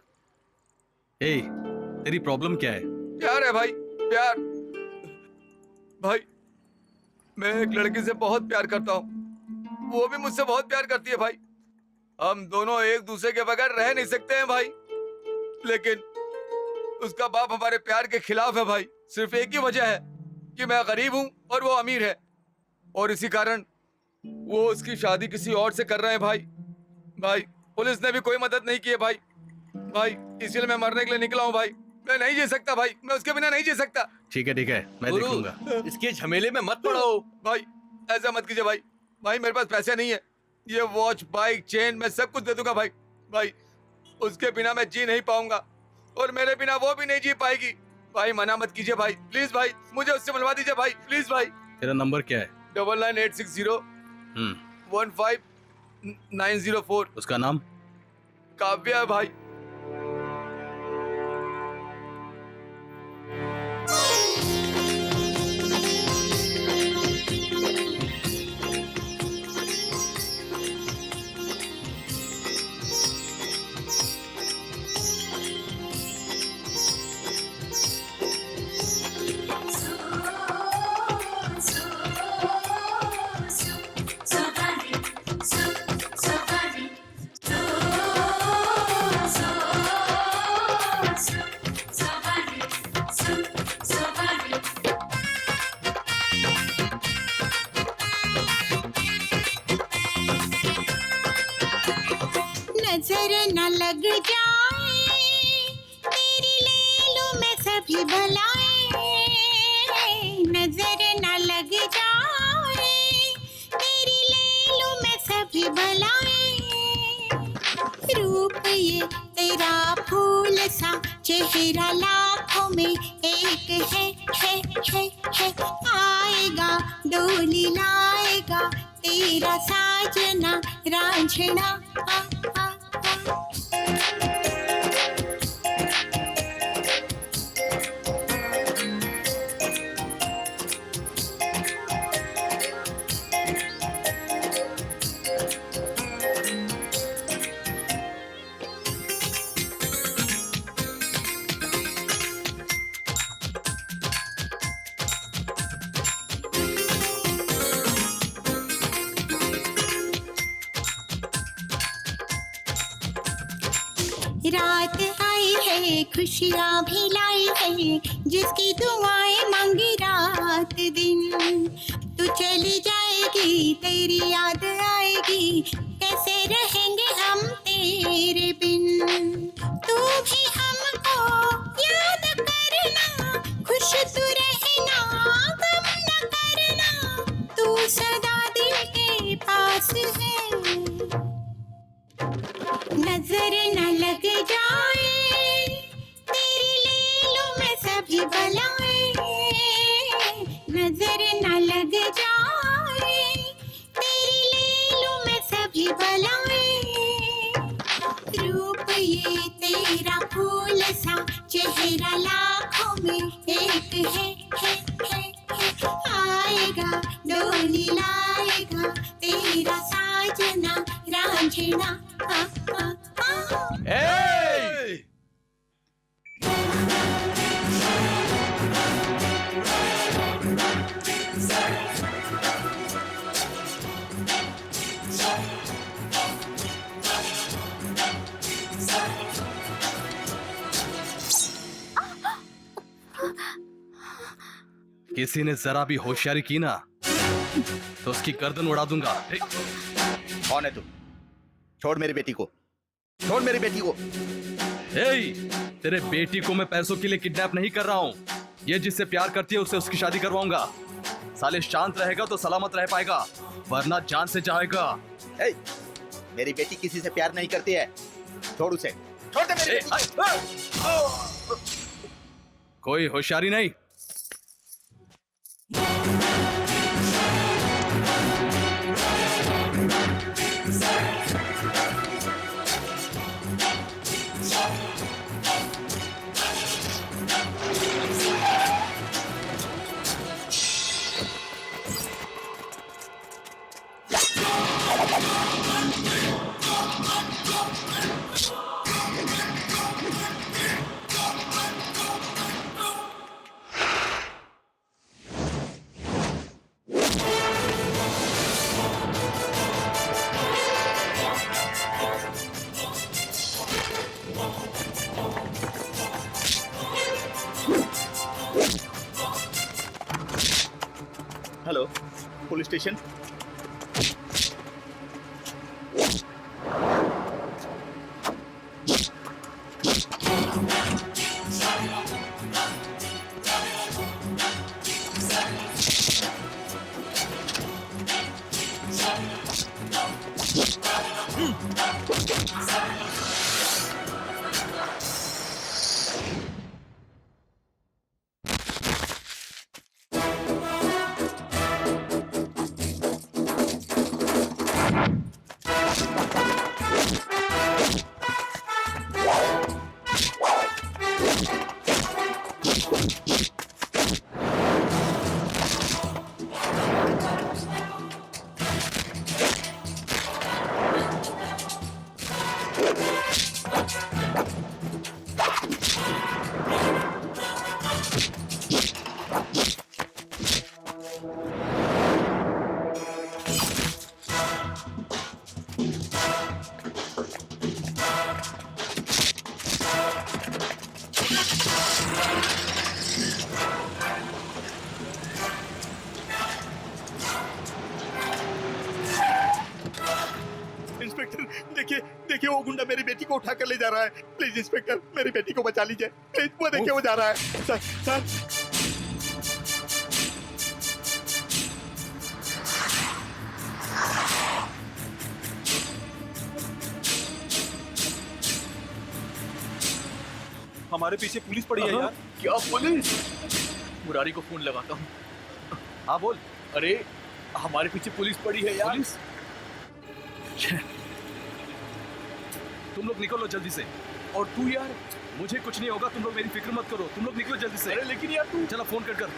ए, तेरी प्रॉब्लम क्या है? प्यार है भाई, प्यार। भाई मैं एक लड़की से बहुत प्यार करता हूँ, वो भी मुझसे बहुत प्यार करती है भाई। हम दोनों एक दूसरे के बगैर रह नहीं सकते हैं भाई, लेकिन उसका बाप हमारे प्यार के खिलाफ है भाई। सिर्फ एक ही वजह है कि मैं गरीब हूँ और वो अमीर है, और इसी कारण वो उसकी शादी किसी और से कर रहे हैं भाई। भाई पुलिस ने भी कोई मदद नहीं की है भाई। भाई इसीलिए मैं मरने के लिए निकला हूँ भाई। मैं नहीं जी सकता भाई, मैं उसके बिना नहीं जी सकता। ठीक है, मैं देख लूंगा। इसके झमेले में मत पड़ो भाई, ऐसा मत कीजिए भाई। भाई मेरे पास पैसे नहीं है, ये वॉच, बाइक, चेन मैं सब कुछ दे दूंगा भाई। भाई उसके बिना मैं जी नहीं पाऊंगा और मेरे बिना वो भी नहीं जी पाएगी। भाई मना मत कीजिए भाई, प्लीज भाई, मुझे उससे मिलवा दीजिए भाई, प्लीज भाई। तेरा नंबर क्या है? 99860 15904। उसका नाम? काव्या है भाई। नजर न लग जाए तेरी ले लूं मैं सभी भलाएं। नजर न लग जाए तेरी ले लूं मैं सभी भलाएं। रूप ये तेरा फूल सा, चेहरा लाखों में एक है। आएगा डोली लाएगा तेरा साजना रांझना। रात आई है, खुशियाँ भी लाई है, जिसकी दुआएं मांगी रात दिन। तू चली जाएगी, तेरी याद आएगी, कैसे रहेंगे हम बलाएं, रूप ये तेरा फूल सा, चेहरा लाखों में एक है। आएगा डोली लाएगा तेरा साजना रांझना। किसी ने जरा भी होशियारी की ना तो उसकी गर्दन उड़ा दूंगा। कौन है तू? छोड़ मेरी बेटी को, छोड़ मेरी बेटी को। तेरे बेटी को मैं पैसों के लिए किडनैप नहीं कर रहा हूँ। ये जिससे प्यार करती है उससे उसकी शादी करवाऊंगा। साले शांत रहेगा तो सलामत रह पाएगा, वरना जान से जाएगा। मेरी बेटी किसी से प्यार नहीं करती है, छोड़ उसे, छोड़ दे मेरी बेटी। कोई होशियारी नहीं। Hello, police station. देखिए वो गुंडा मेरी बेटी को उठा कर ले जा रहा है। प्लीज इंस्पेक्टर, मेरी बेटी को बचा लीजिए प्लीज। वो देखिए वो जा रहा है। सर हमारे पीछे पुलिस पड़ी है यार। क्या पुलिस? मुरारी को फोन लगाता हूँ। हाँ बोल। अरे हमारे पीछे पुलिस पड़ी है यार। पुलिस? तुम लोग निकलो जल्दी से। और तू यार? मुझे कुछ नहीं होगा, तुम लोग मेरी फिक्र मत करो। तुम लोग निकलो जल्दी से। अरे लेकिन यार तू। चलो फोन कर।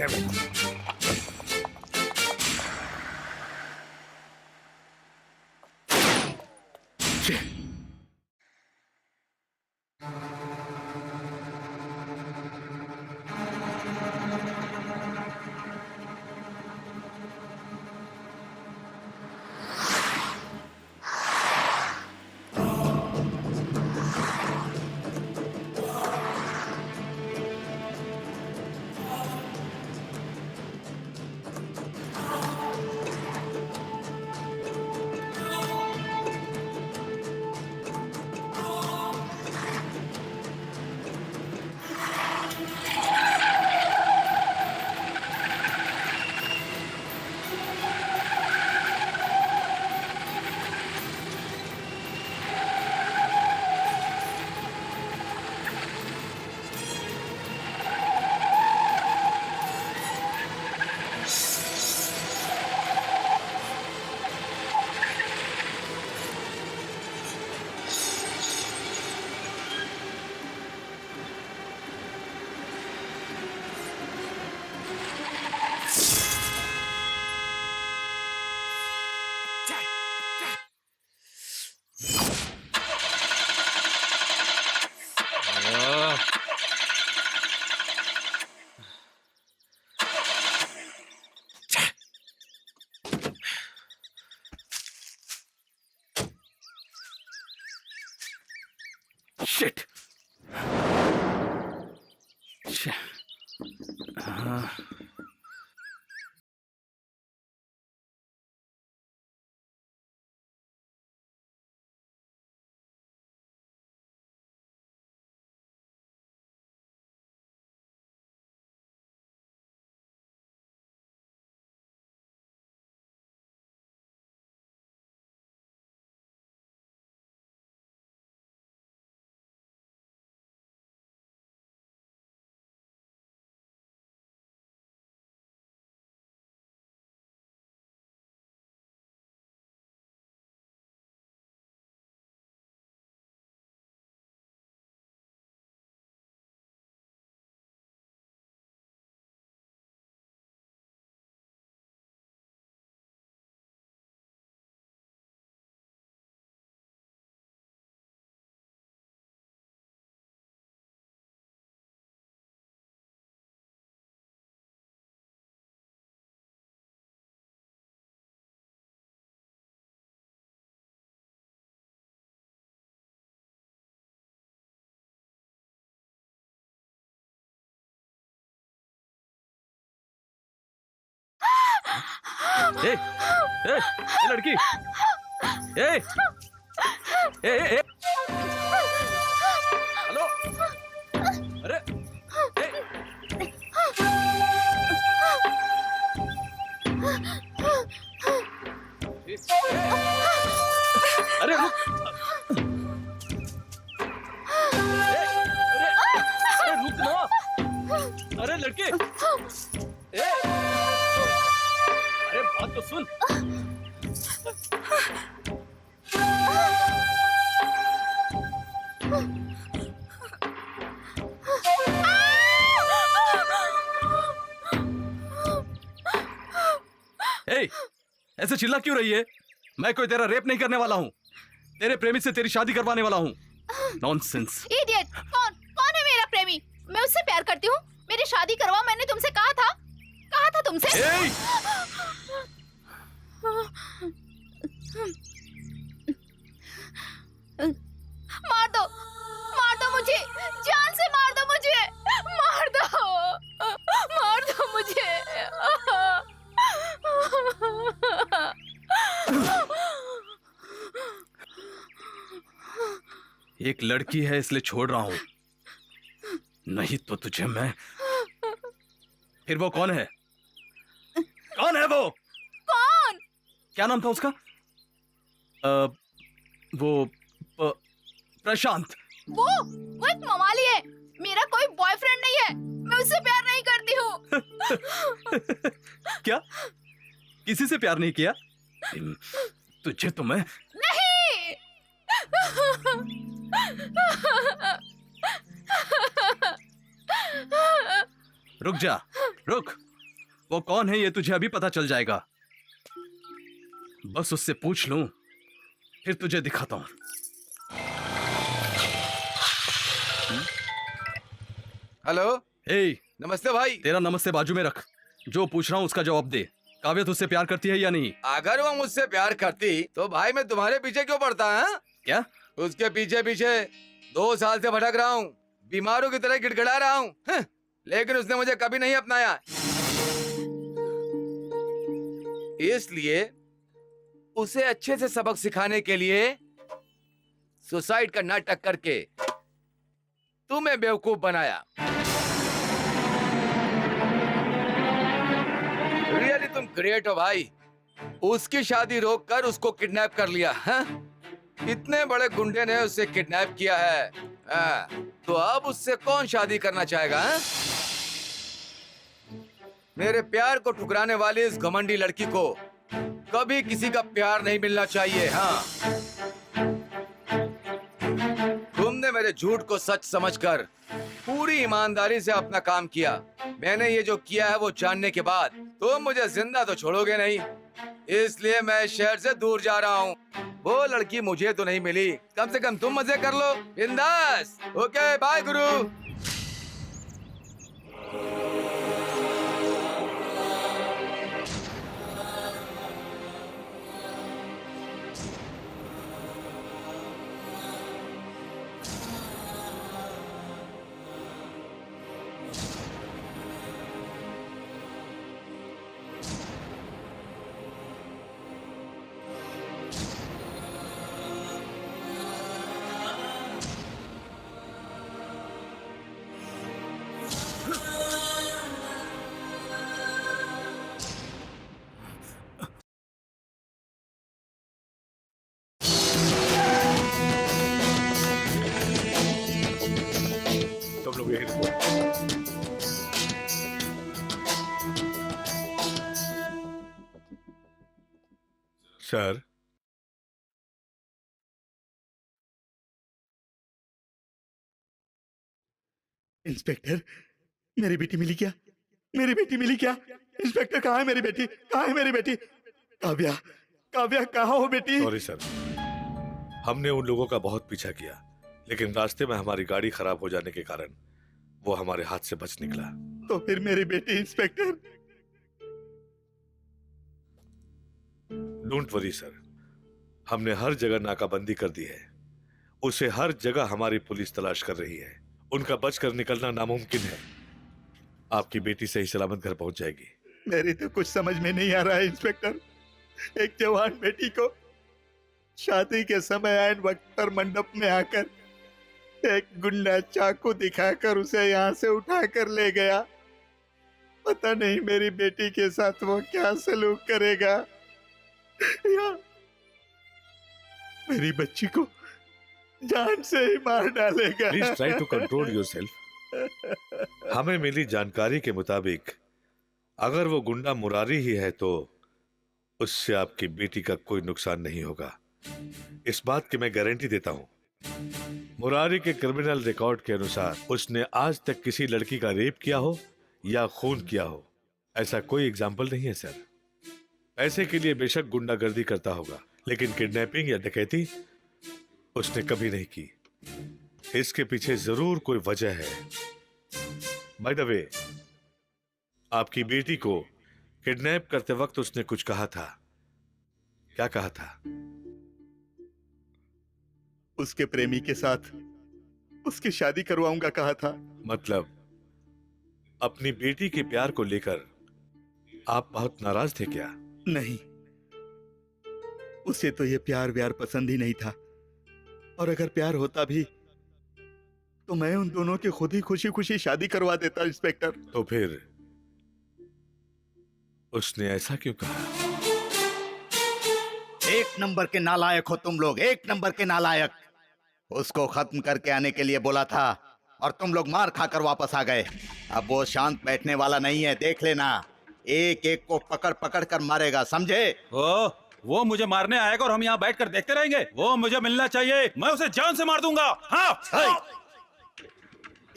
Damn it. Shit. Shit. Shit. ए, ए, लड़की, ए, हेलो, अरे, अरे रुक, अरे रुक ना, अरे लड़के, अरे बात तो सुन। ए, ऐसे चिल्ला क्यों रही है? मैं कोई तेरा रेप नहीं करने वाला हूँ। तेरे प्रेमी से तेरी शादी करवाने वाला हूँ। नॉनसेंस। इडियट! कौन है मेरा प्रेमी? मैं उससे प्यार करती हूँ। मेरी शादी करवा, मैंने तुमसे कहा था तुमसे। मार दो मुझे, जान से मार दो मुझे, मार दो मुझे। एक लड़की है इसलिए छोड़ रहा हूं, नहीं तो तुझे मैं। फिर वो कौन है? कौन है वो? कौन? क्या नाम था उसका? प्रशांत। वो एक मवाली है। मेरा कोई बॉयफ्रेंड नहीं है। मैं उससे प्यार नहीं करती हूँ। क्या? किसी से प्यार नहीं किया? तुझे तो मैं। नहीं। रुक जा, रुक। वो कौन है ये तुझे अभी पता चल जाएगा। बस उससे पूछ लूं, फिर तुझे दिखाता हूं। हेलो। हे, नमस्ते भाई। तेरा नमस्ते बाजू में रख। जो पूछ रहा हूं उसका जवाब दे। काव्या तुझसे प्यार करती है या नहीं? अगर वो मुझसे प्यार करती तो भाई मैं तुम्हारे पीछे क्यों पड़ता है? क्या? उसके पीछे पीछे 2 साल से भटक रहा हूँ, बीमारों की तरह गिड़गिड़ा रहा हूँ, लेकिन उसने मुझे कभी नहीं अपनाया। इसलिए उसे अच्छे से सबक सिखाने के लिए सुसाइड का नाटक करके तुम्हें बेवकूफ बनाया। रियली तुम ग्रेट हो भाई। उसकी शादी रोककर उसको किडनैप कर लिया। इतने बड़े गुंडे ने उसे किडनैप किया है। तो अब उससे कौन शादी करना चाहेगा? मेरे प्यार को ठुकराने वाली इस घमंडी लड़की को कभी किसी का प्यार नहीं मिलना चाहिए। हाँ, तुमने मेरे झूठ को सच समझकर पूरी ईमानदारी से अपना काम किया। मैंने ये जो किया है वो जानने के बाद तुम मुझे जिंदा तो छोड़ोगे नहीं, इसलिए मैं इस शहर से दूर जा रहा हूँ। वो लड़की मुझे तो नहीं मिली, कम से कम तुम मजे कर लो बिंदास। ओके बाय गुरु। तुम लोग यही रुको। सर, इंस्पेक्टर, मेरी बेटी मिली क्या? मेरी बेटी मिली क्या? इंस्पेक्टर, कहाँ है मेरी बेटी? कहाँ है मेरी बेटी? काव्या, काव्या कहाँ हो बेटी? सॉरी सर, हमने उन लोगों का बहुत पीछा किया, लेकिन रास्ते में हमारी गाड़ी खराब हो जाने के कारण वो हमारे हाथ से बच निकला। तो फिर मेरी बेटी इंस्पेक्टर? डोंट वरी सर, हमने हर जगह नाकाबंदी कर दी है। उसे हर जगह हमारी पुलिस तलाश कर रही है। उनका बचकर निकलना नामुमकिन है। आपकी बेटी सही सलामत घर पहुंच जाएगी। मेरी तो कुछ समझ में नहीं आ रहा है इंस्पेक्टर। एक जवान बेटी को शादी के समय ऐन वक्त पर मंडप में आकर एक गुंडा चाकू दिखाकर उसे यहाँ से उठाकर ले गया। पता नहीं मेरी बेटी के साथ वो क्या सलूक करेगा, या मेरी बच्ची को जान से ही मार डालेगा। Please try to control yourself. हमें मिली जानकारी के मुताबिक अगर वो गुंडा मुरारी ही है तो उससे आपकी बेटी का कोई नुकसान नहीं होगा। इस बात की मैं गारंटी देता हूं। मुरारी के क्रिमिनल रिकॉर्ड के अनुसार उसने आज तक किसी लड़की का रेप किया हो या खून किया हो, ऐसा कोई एग्जाम्पल नहीं है सर। पैसे के लिए बेशक गुंडागर्दी करता होगा, लेकिन किडनैपिंग या डकैती उसने कभी नहीं की। इसके पीछे जरूर कोई वजह है। बाय द वे, आपकी बेटी को किडनैप करते वक्त उसने कुछ कहा था। क्या कहा था? उसके प्रेमी के साथ उसकी शादी करवाऊंगा कहा था। मतलब अपनी बेटी के प्यार को लेकर आप बहुत नाराज थे क्या? नहीं, उसे तो ये प्यार व्यार पसंद ही नहीं था, और अगर प्यार होता भी तो मैं उन दोनों की खुद ही खुशी खुशी शादी करवा देता इंस्पेक्टर। तो फिर उसने ऐसा क्यों कहा? एक नंबर के नालायक हो तुम लोग, एक नंबर के नालायक। उसको खत्म करके आने के लिए बोला था और तुम लोग मार खाकर वापस आ गए। अब वो शांत बैठने वाला नहीं है, देख लेना। एक एक को पकड़ पकड़ कर मारेगा, समझे? वो मुझे मारने आएगा और हम यहाँ बैठकर देखते रहेंगे? वो मुझे मिलना चाहिए, मैं उसे जान से मार दूंगा। हाँ।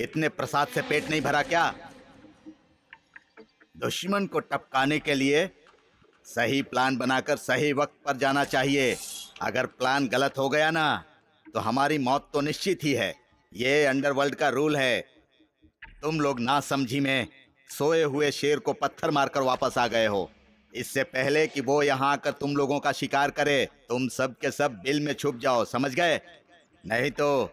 इतने प्रसाद से पेट नहीं भरा क्या? दुश्मन को टपकाने के लिए सही प्लान बनाकर सही वक्त पर जाना चाहिए। अगर प्लान गलत हो गया ना तो हमारी मौत तो निश्चित ही है। ये अंडरवर्ल्ड का रूल है। तुम लोग नासमझी में सोए हुए शेर को पत्थर मारकर वापस आ गए हो। इससे पहले कि वो यहाँ आकर तुम लोगों का शिकार करे, तुम सब के सब बिल में छुप जाओ, समझ गए? नहीं तो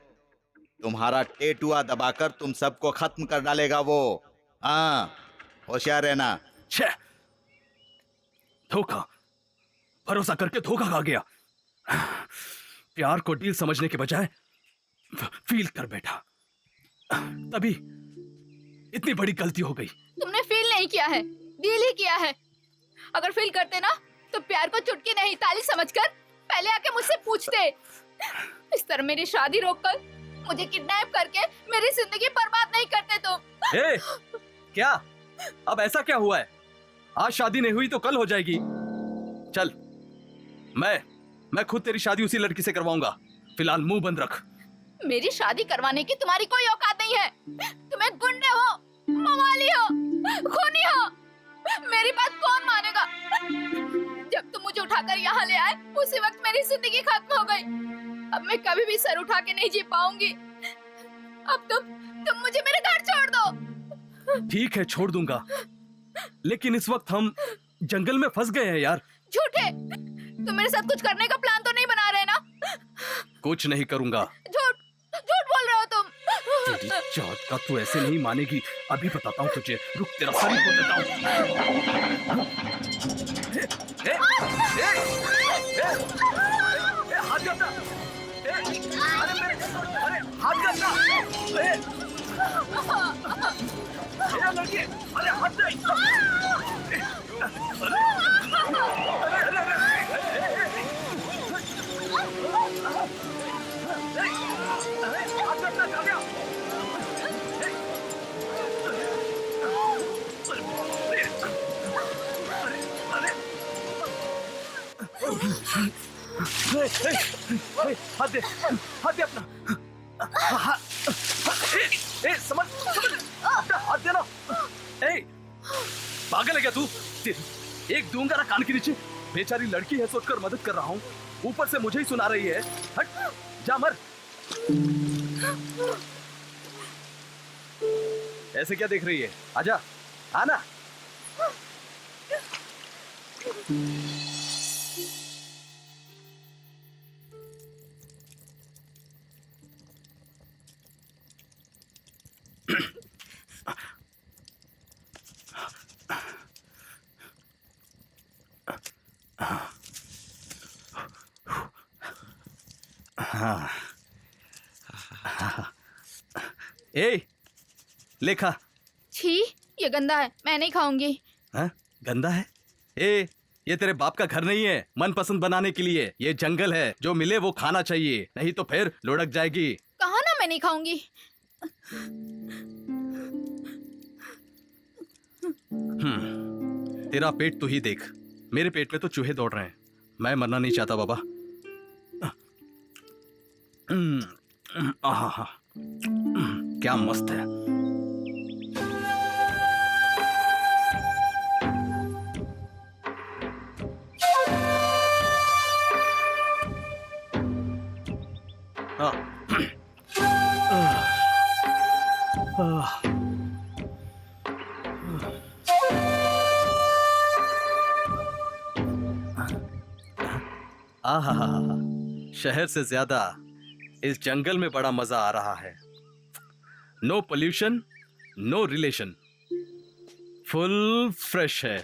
तुम्हारा टेटुआ दबाकर तुम सबको खत्म कर डालेगा वो। हाँ, होशियार रहना। छे! धोखा, भरोसा करके धोखा खा गया। प्यार को डील समझने के बजाय फील कर बैठा, तभी इतनी बड़ी गलती हो गई। तुमने फील नहीं किया है, डील ही किया है। अगर फील करते ना तो प्यार को चुटकी नहीं ताली समझकर पहले आके मुझसे पूछते। इस तरह मेरी शादी रोककर मुझे किडनैप करके मेरी जिंदगी बर्बाद नहीं करते तुम। ए, क्या? अब ऐसा क्या हुआ है? आज शादी नहीं हुई तो कल हो जाएगी। चल, मैं खुद तेरी शादी उसी लड़की से करवाऊंगा। फिलहाल मुंह बंद रख। मेरी शादी करवाने की तुम्हारी कोई औकात नहीं है। तुम्हें गुंडे हो, मवाली हो, खूनी हो। मेरी बात कौन मानेगा? जब तुम मुझे उठाकर यहाँ ले आए उसी वक्त मेरी जिंदगी खत्म हो गई। अब मैं कभी भी सर उठा के नहीं जी पाऊंगी। अब तुम मुझे मेरे घर छोड़ दो। ठीक है, छोड़ दूंगा, लेकिन इस वक्त हम जंगल में फंस गए हैं यार। झूठे, तुम मेरे साथ कुछ करने का प्लान तो नहीं बना रहे ना? कुछ नहीं करूंगा। झूठ बोल रहे हो तुम। तेरी जात का तू ऐसे नहीं मानेगी। अभी बताता हूँ तुझे, रुक तेरा सर ही खोल देता हूँ। हाथ करना, अरे हाथ करना, लड़की, अरे हाथ हाथ दे अपना। समझ अपना हाथ देना। पागल है क्या तू? एक दूंगा ना कान के नीचे। बेचारी लड़की है सोचकर मदद कर रहा हूँ, ऊपर से मुझे ही सुना रही है। हट, जा मर। ऐसे क्या देख रही है? आजा, आना। ए, लेखा। छी, ये गंदा है, मैं नहीं खाऊंगी। हाँ? गंदा है? ए, ये तेरे बाप का घर नहीं है मनपसंद बनाने के लिए। ये जंगल है, जो मिले वो खाना चाहिए, नहीं तो फिर लुढ़क जाएगी। कहा ना मैं नहीं खाऊंगी। तेरा पेट तू ही देख, मेरे पेट में तो चूहे दौड़ रहे हैं। मैं मरना नहीं चाहता बाबा। आहा, क्या मस्त है। आहा, शहर से ज्यादा इस जंगल में बड़ा मजा आ रहा है। No pollution, no relation, full fresh है।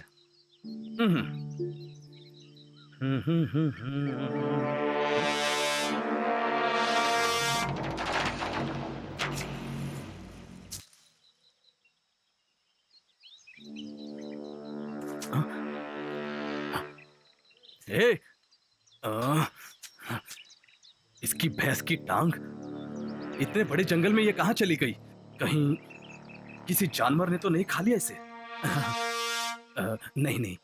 ए, इसकी भैंस की टांग इतने बड़े जंगल में ये कहां चली गई? कहीं किसी जानवर ने तो नहीं खा लिया इसे? नहीं नहीं।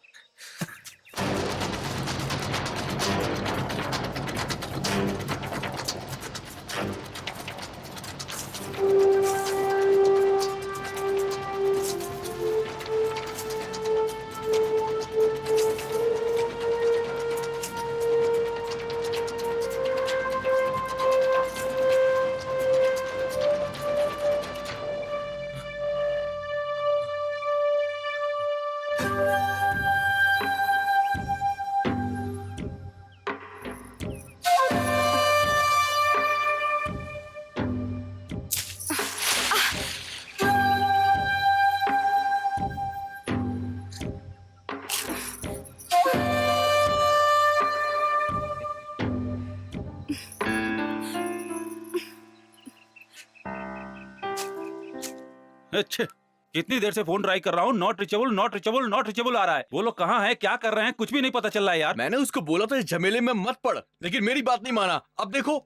अच्छा, कितनी देर से फोन ट्राई कर रहा हूँ, not reachable not reachable not reachable आ रहा है। वो लोग कहाँ हैं, क्या कर रहे हैं, कुछ भी नहीं पता चल रहा है यार। मैंने उसको बोला था इस झमेले में मत पड़, लेकिन मेरी बात नहीं माना। अब देखो।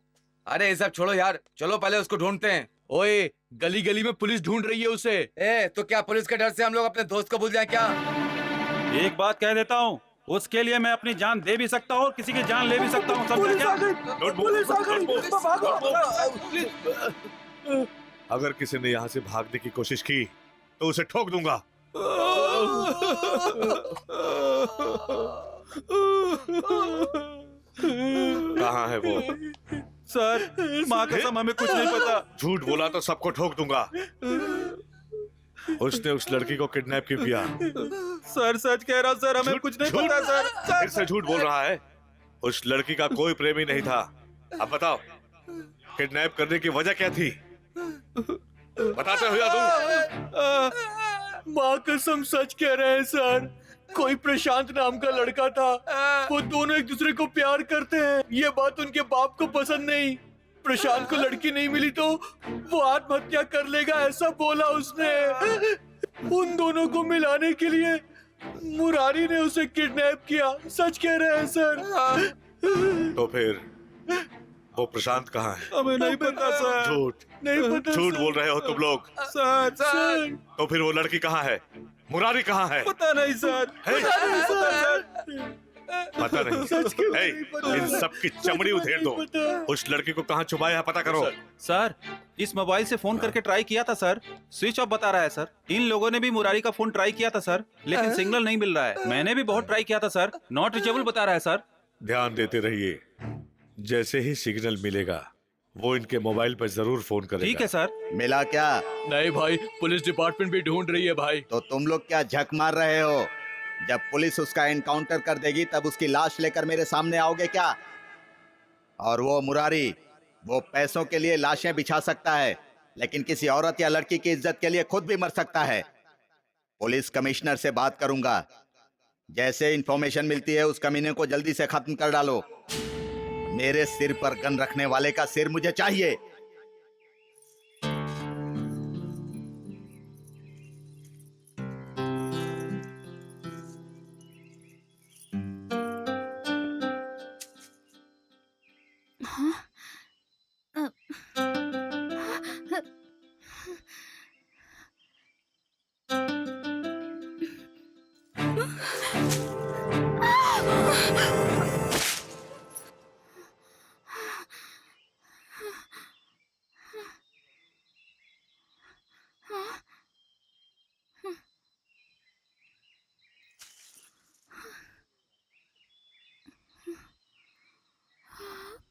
अरे ये सब छोड़ो यार, चलो पहले उसको ढूंढते हैं। ओए, गली गली में पुलिस ढूंढ रही है उसे। तो क्या पुलिस के डर से हम लोग अपने दोस्त को भूल जाए क्या? एक बात कह देता हूँ, उसके लिए मैं अपनी जान दे भी सकता हूँ और किसी की जान ले भी सकता हूँ, समझा क्या? अगर किसी ने यहाँ से भागने की कोशिश की तो उसे ठोक दूंगा। कहाँ है वो? सर, माँ कसम हमें कुछ नहीं पता। झूठ बोला तो सबको ठोक दूंगा। उसने उस लड़की को किडनैप क्यों किया? सर सच कह रहा हूँ सर, हमें कुछ नहीं पता सर। फिर से झूठ बोल रहा है। उस लड़की का कोई प्रेमी नहीं था। अब बताओ, किडनैप करने की वजह क्या थी? बताते हो या तुम? माँ कसम सच कह रहे हैं सर। कोई प्रशांत नाम का लड़का था, वो दोनों एक दूसरे को प्यार करते हैं। ये बात उनके बाप को पसंद नहीं। प्रशांत को लड़की नहीं मिली तो वो आत्महत्या कर लेगा, ऐसा बोला उसने। उन दोनों को मिलाने के लिए मुरारी ने उसे किडनैप किया। सच कह रहे हैं सर। तो फिर वो प्रशांत कहाँ है? हमें नहीं पता सर। झूठ नहीं पता झूठ सर। बोल रहे हो तुम लोग। सर तो फिर वो लड़की कहाँ है? मुरारी कहाँ है? पता नहीं सर। है? पता नहीं। सच क्यों हे, नहीं पता? इन सब की चमड़ी उधेड़ दो। उस लड़की को कहाँ छुपाया है पता करो। सर, इस मोबाइल से फोन करके ट्राई किया था सर, स्विच ऑफ बता रहा है सर। इन लोगों ने भी मुरारी का फोन ट्राई किया था सर, लेकिन सिग्नल नहीं मिल रहा है। मैंने भी बहुत ट्राई किया था सर, नॉट रिचेबल बता रहा है सर। ध्यान देते रहिए, जैसे ही सिग्नल मिलेगा वो इनके मोबाइल पर जरूर फोन करेगा। ठीक है सर। मिला क्या? नहीं भाई, पुलिस डिपार्टमेंट भी ढूंढ रही है भाई। तो तुम लोग क्या झक मार रहे हो? जब पुलिस उसका एनकाउंटर कर देगी तब उसकी लाश लेकर मेरे सामने आओगे क्या? और वो मुरारी, वो पैसों के लिए लाशें बिछा सकता है, लेकिन किसी औरत या लड़की की इज्जत के लिए खुद भी मर सकता है। पुलिस कमिश्नर से बात करूंगा। जैसे इंफॉर्मेशन मिलती है उस कमीने को जल्दी से खत्म कर डालो। मेरे सिर पर गन रखने वाले का सिर मुझे चाहिए।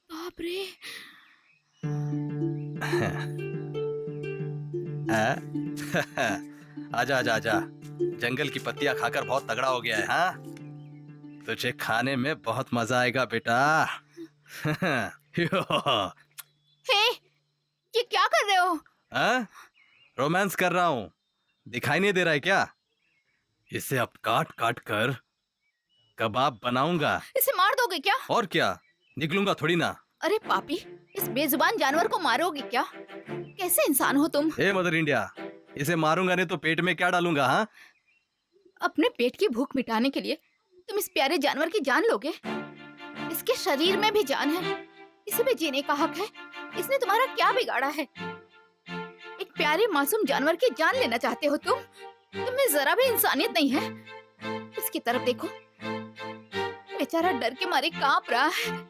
बाप रे। आजा आजा आजा, जंगल की पत्तियां खाकर बहुत तगड़ा हो गया है। हाँ, तुझे खाने में बहुत मजा आएगा बेटा। हे, ये क्या कर रहे हो? रोमांस कर रहा हूँ, दिखाई नहीं दे रहा है क्या? इसे अब काट काट कर कबाब बनाऊंगा। इसे मार दोगे क्या? और क्या, निकलूंगा थोड़ी ना। अरे पापी, इस बेजुबान जानवर को मारोगे क्या? कैसे इंसान हो तुम? ए मदर इंडिया, इसे मारूंगा नहीं तो पेट में क्या डालूंगा? हाँ, अपने पेट की भूख मिटाने के लिए तुम इस प्यारे जानवर की जान लोगे? इसके शरीर में भी जान है, इसे भी जीने का हक है। इसने तुम्हारा क्या बिगाड़ा है? एक प्यारे मासूम जानवर की जान लेना चाहते हो तुम? तुम्हें जरा भी इंसानियत नहीं है। इसकी तरफ देखो, बेचारा डर के मारे कांप रहा है।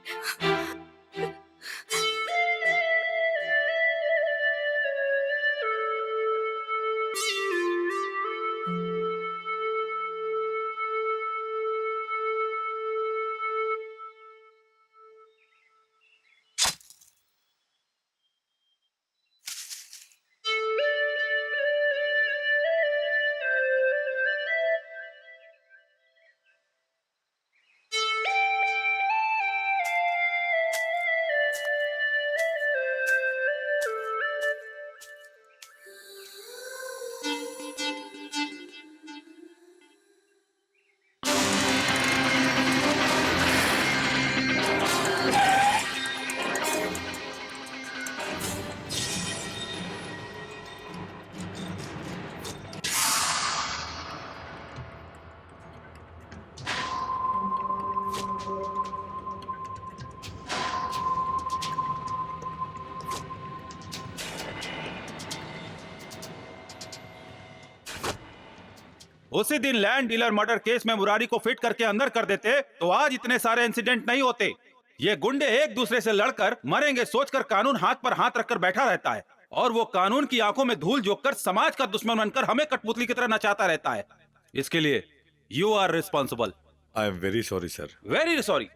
उसी दिन लैंड डीलर मर्डर केस में मुरारी को फिट करके अंदर कर देते तो आज इतने सारे इंसिडेंट नहीं होते। ये गुंडे एक दूसरे से लड़कर मरेंगे सोचकर कानून हाथ पर हाथ रखकर बैठा रहता है और वो कानून की आंखों में धूल झोंककर समाज का दुश्मन बनकर हमें कठपुतली की तरह नचाता रहता है। इसके लिए you are responsible. I am very sorry sir. Very sorry.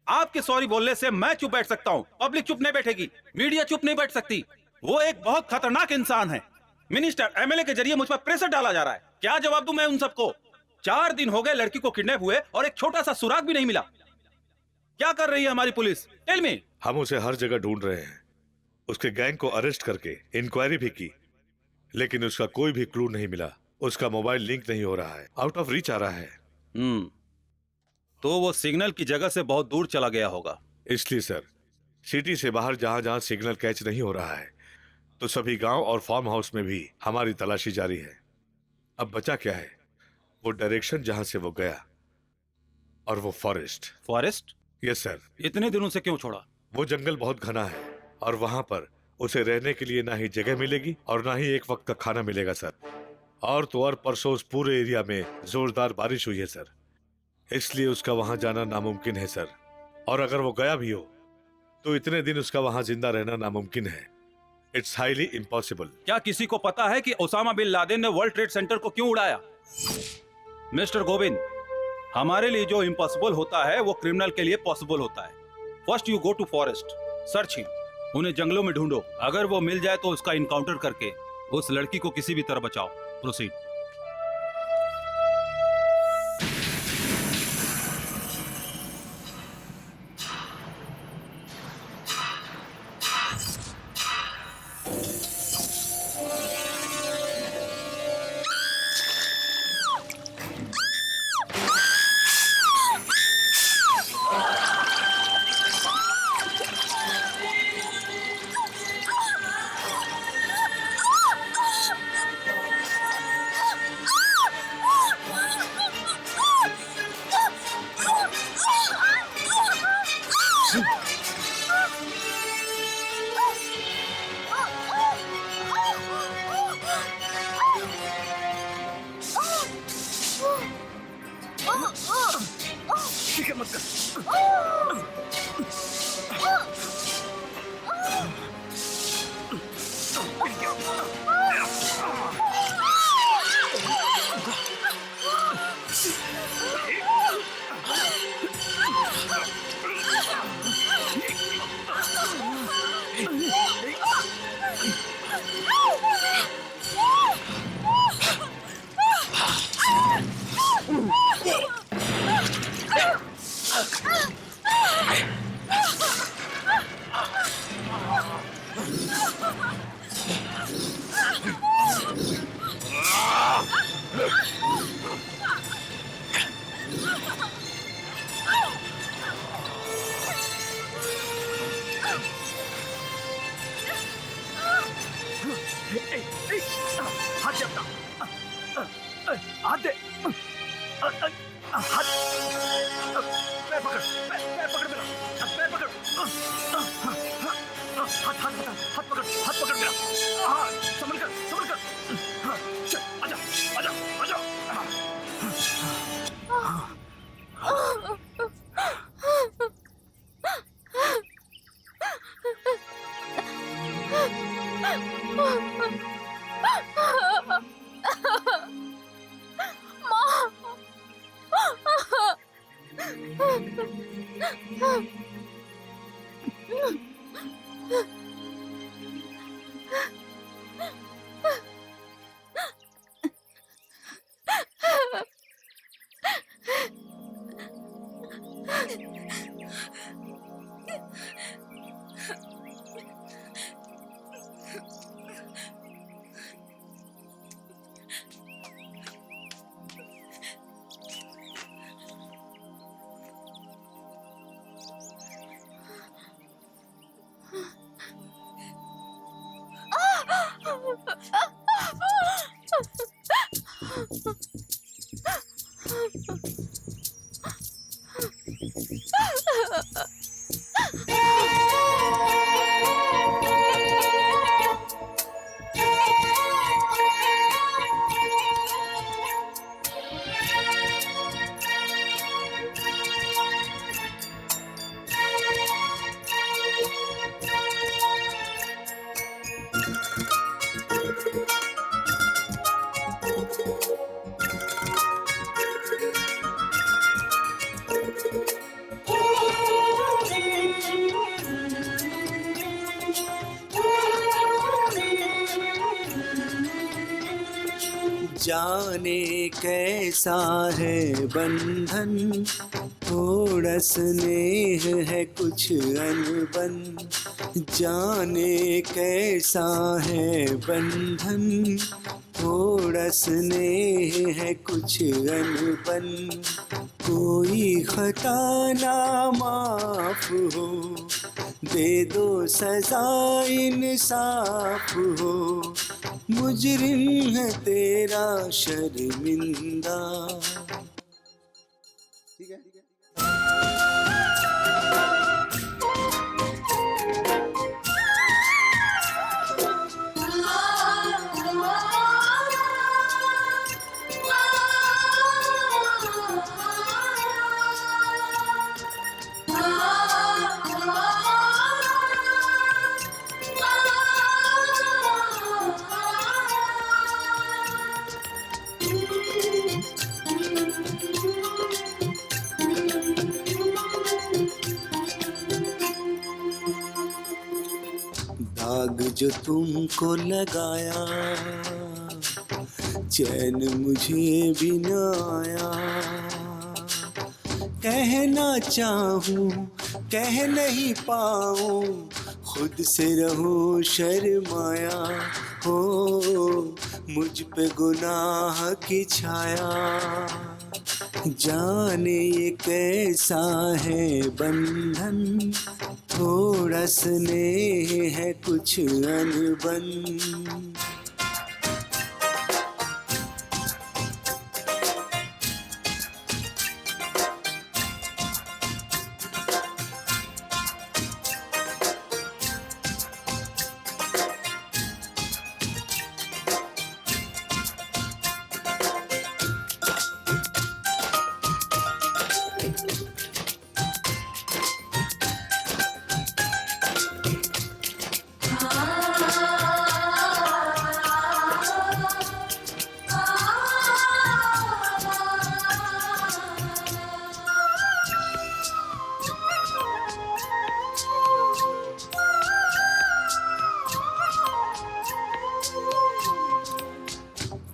आपके सॉरी बोलने से मैं चुप बैठ सकता हूँ, पब्लिक चुप नहीं बैठेगी, मीडिया चुप नहीं बैठ सकती। वो एक बहुत खतरनाक इंसान है। मिनिस्टर एमएलए के जरिए मुझ पर प्रेशर डाला जा रहा है। क्या जवाब दूं मैं उन सबको? 4 दिन हो गए लड़की को किडनैप हुए और एक छोटा सा सुराग भी नहीं मिला। क्या कर रही है हमारी पुलिस? Tell me. हम उसे हर जगह ढूंढ रहे हैं, उसके गैंग को अरेस्ट करके इंक्वायरी भी की, लेकिन उसका कोई भी क्लू नहीं मिला। उसका मोबाइल लिंक नहीं हो रहा है, आउट ऑफ रीच आ रहा है। तो वो सिग्नल की जगह से बहुत दूर चला गया होगा। इसलिए सर, सिटी से बाहर जहां जहां सिग्नल कैच नहीं हो रहा है तो सभी गांव और फार्म हाउस में भी हमारी तलाशी जारी है। अब बचा क्या है? वो डायरेक्शन जहां से वो गया, और वो फॉरेस्ट। फॉरेस्ट? Yes sir. इतने दिनों से क्यों छोड़ा? वो जंगल बहुत घना है और वहां पर उसे रहने के लिए ना ही जगह मिलेगी और ना ही एक वक्त का खाना मिलेगा सर। और तो और परसों उस पूरे एरिया में जोरदार बारिश हुई है सर, इसलिए उसका वहां जाना नामुमकिन है सर। और अगर वो गया भी हो तो इतने दिन उसका वहां जिंदा रहना नामुमकिन है। It's highly impossible. क्या किसी को पता है कि ओसामा बिन लादेन ने वर्ल्ड ट्रेड सेंटर को क्यों उड़ाया? मिस्टर गोविंद, हमारे लिए जो इम्पॉसिबल होता है वो क्रिमिनल के लिए पॉसिबल होता है। First you go to forest, search him, उन्हें जंगलों में ढूंढो। अगर वो मिल जाए तो उसका इनकाउंटर करके उस लड़की को किसी भी तरह बचाओ। प्रोसीड। जाने कैसा है बंधन, थोड़ा स्नेह है कुछ अनबन। जाने कैसा है बंधन, थोड़ा स्नेह है कुछ अनबन। कोई खता ना माफ हो, दे दो सजा इंसाफ हो। मुजरिम है तेरा शर्मिंदा। ठीक है। दाग जो तुमको लगाया, चैन मुझे भी न आया। कहना चाहूं कह नहीं पाऊं, खुद से रहूं शर्माया। हो मुझ पे गुनाह की छाया, जाने ये कैसा है बंधन। थोड़ा स्नेह है कुछ अनबन।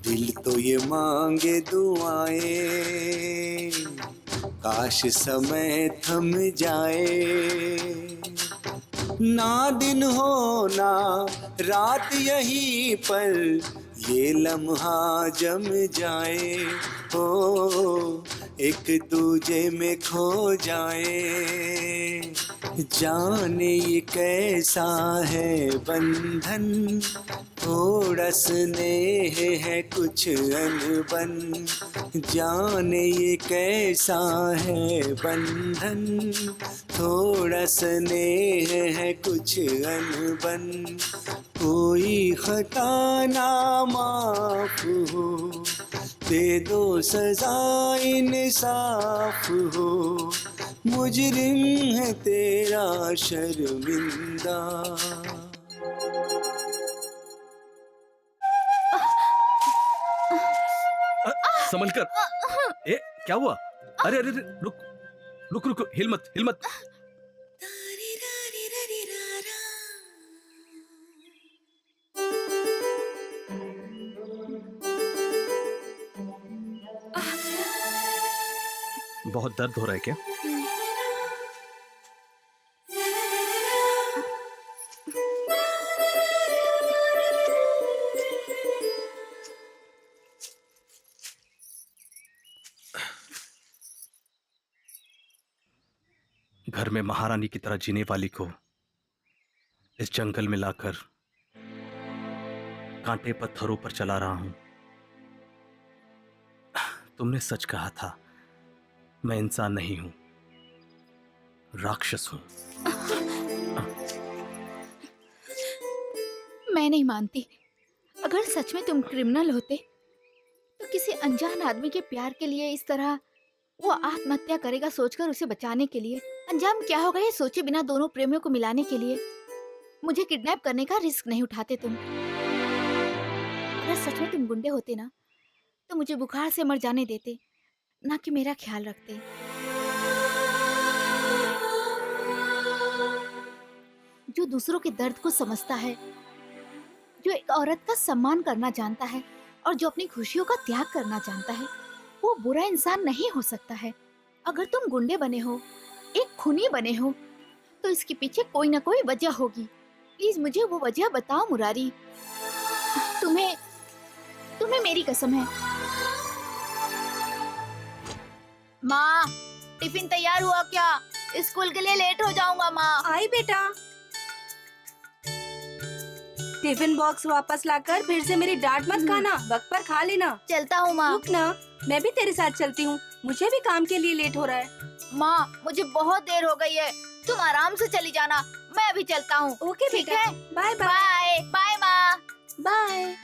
दिल तो ये मांगे दुआएं, काश समय थम जाए। ना दिन हो ना रात यहीं पर, ये लम्हा जम जाए। हो एक दूजे में खो जाए। जाने ये कैसा है बंधन, थोड़ा स्नेह है कुछ अनबन। जाने ये कैसा है बंधन, थोड़ा स्नेह है कुछ अनबन। कोई खता ना माफ हो, दे दो सजा इंसाफ हो। मुजरिम है तेरा शर्मिंदा। संभल कर। ए, क्या हुआ? अरे अरे अरे, रुक रुक रुक, हिल मत हिल मत। बहुत दर्द हो रहा है क्या? घर में महारानी की तरह जीने वाली को इस जंगल में लाकर कांटे पत्थरों पर चला रहा हूं। तुमने सच कहा था, मैं इंसान नहीं हूं, राक्षस हूं। मैं नहीं मानती। अगर सच में तुम क्रिमिनल होते तो किसी अनजान आदमी के प्यार के लिए इस तरह वो आत्महत्या करेगा सोचकर उसे बचाने के लिए अंजाम क्या होगा ये सोचे बिना दोनों प्रेमियों को मिलाने के लिए मुझे किडनैप करने का रिस्क नहीं उठाते तुम। अगर सच में तुम गुंडे होते ना तो मुझे बुखार से मर जाने देते, ना कि मेरा ख्याल रखते। जो दूसरों के दर्द को समझता है, जो एक औरत का सम्मान करना जानता है और जो अपनी खुशियों का त्याग करना जानता है वो बुरा इंसान नहीं हो सकता है। अगर तुम गुंडे बने हो, एक खूनी बने हो, तो इसके पीछे कोई ना कोई वजह होगी। प्लीज मुझे वो वजह बताओ मुरारी। तुम्हें मेरी कसम है। माँ, टिफिन तैयार हुआ क्या? स्कूल के लिए लेट हो जाऊंगा माँ। आई बेटा। टिफिन बॉक्स वापस लाकर फिर से मेरी डांट मत खाना, वक्त पर खा लेना। चलता हूँ माँ। रुक ना, मैं भी तेरे साथ चलती हूँ, मुझे भी काम के लिए लेट हो रहा है। माँ, मुझे बहुत देर हो गई है, तुम आराम से चली जाना, मैं अभी चलता हूँ। ओके ठीक बेटा, है? Bye bye. बाय बाय माँ। बाय।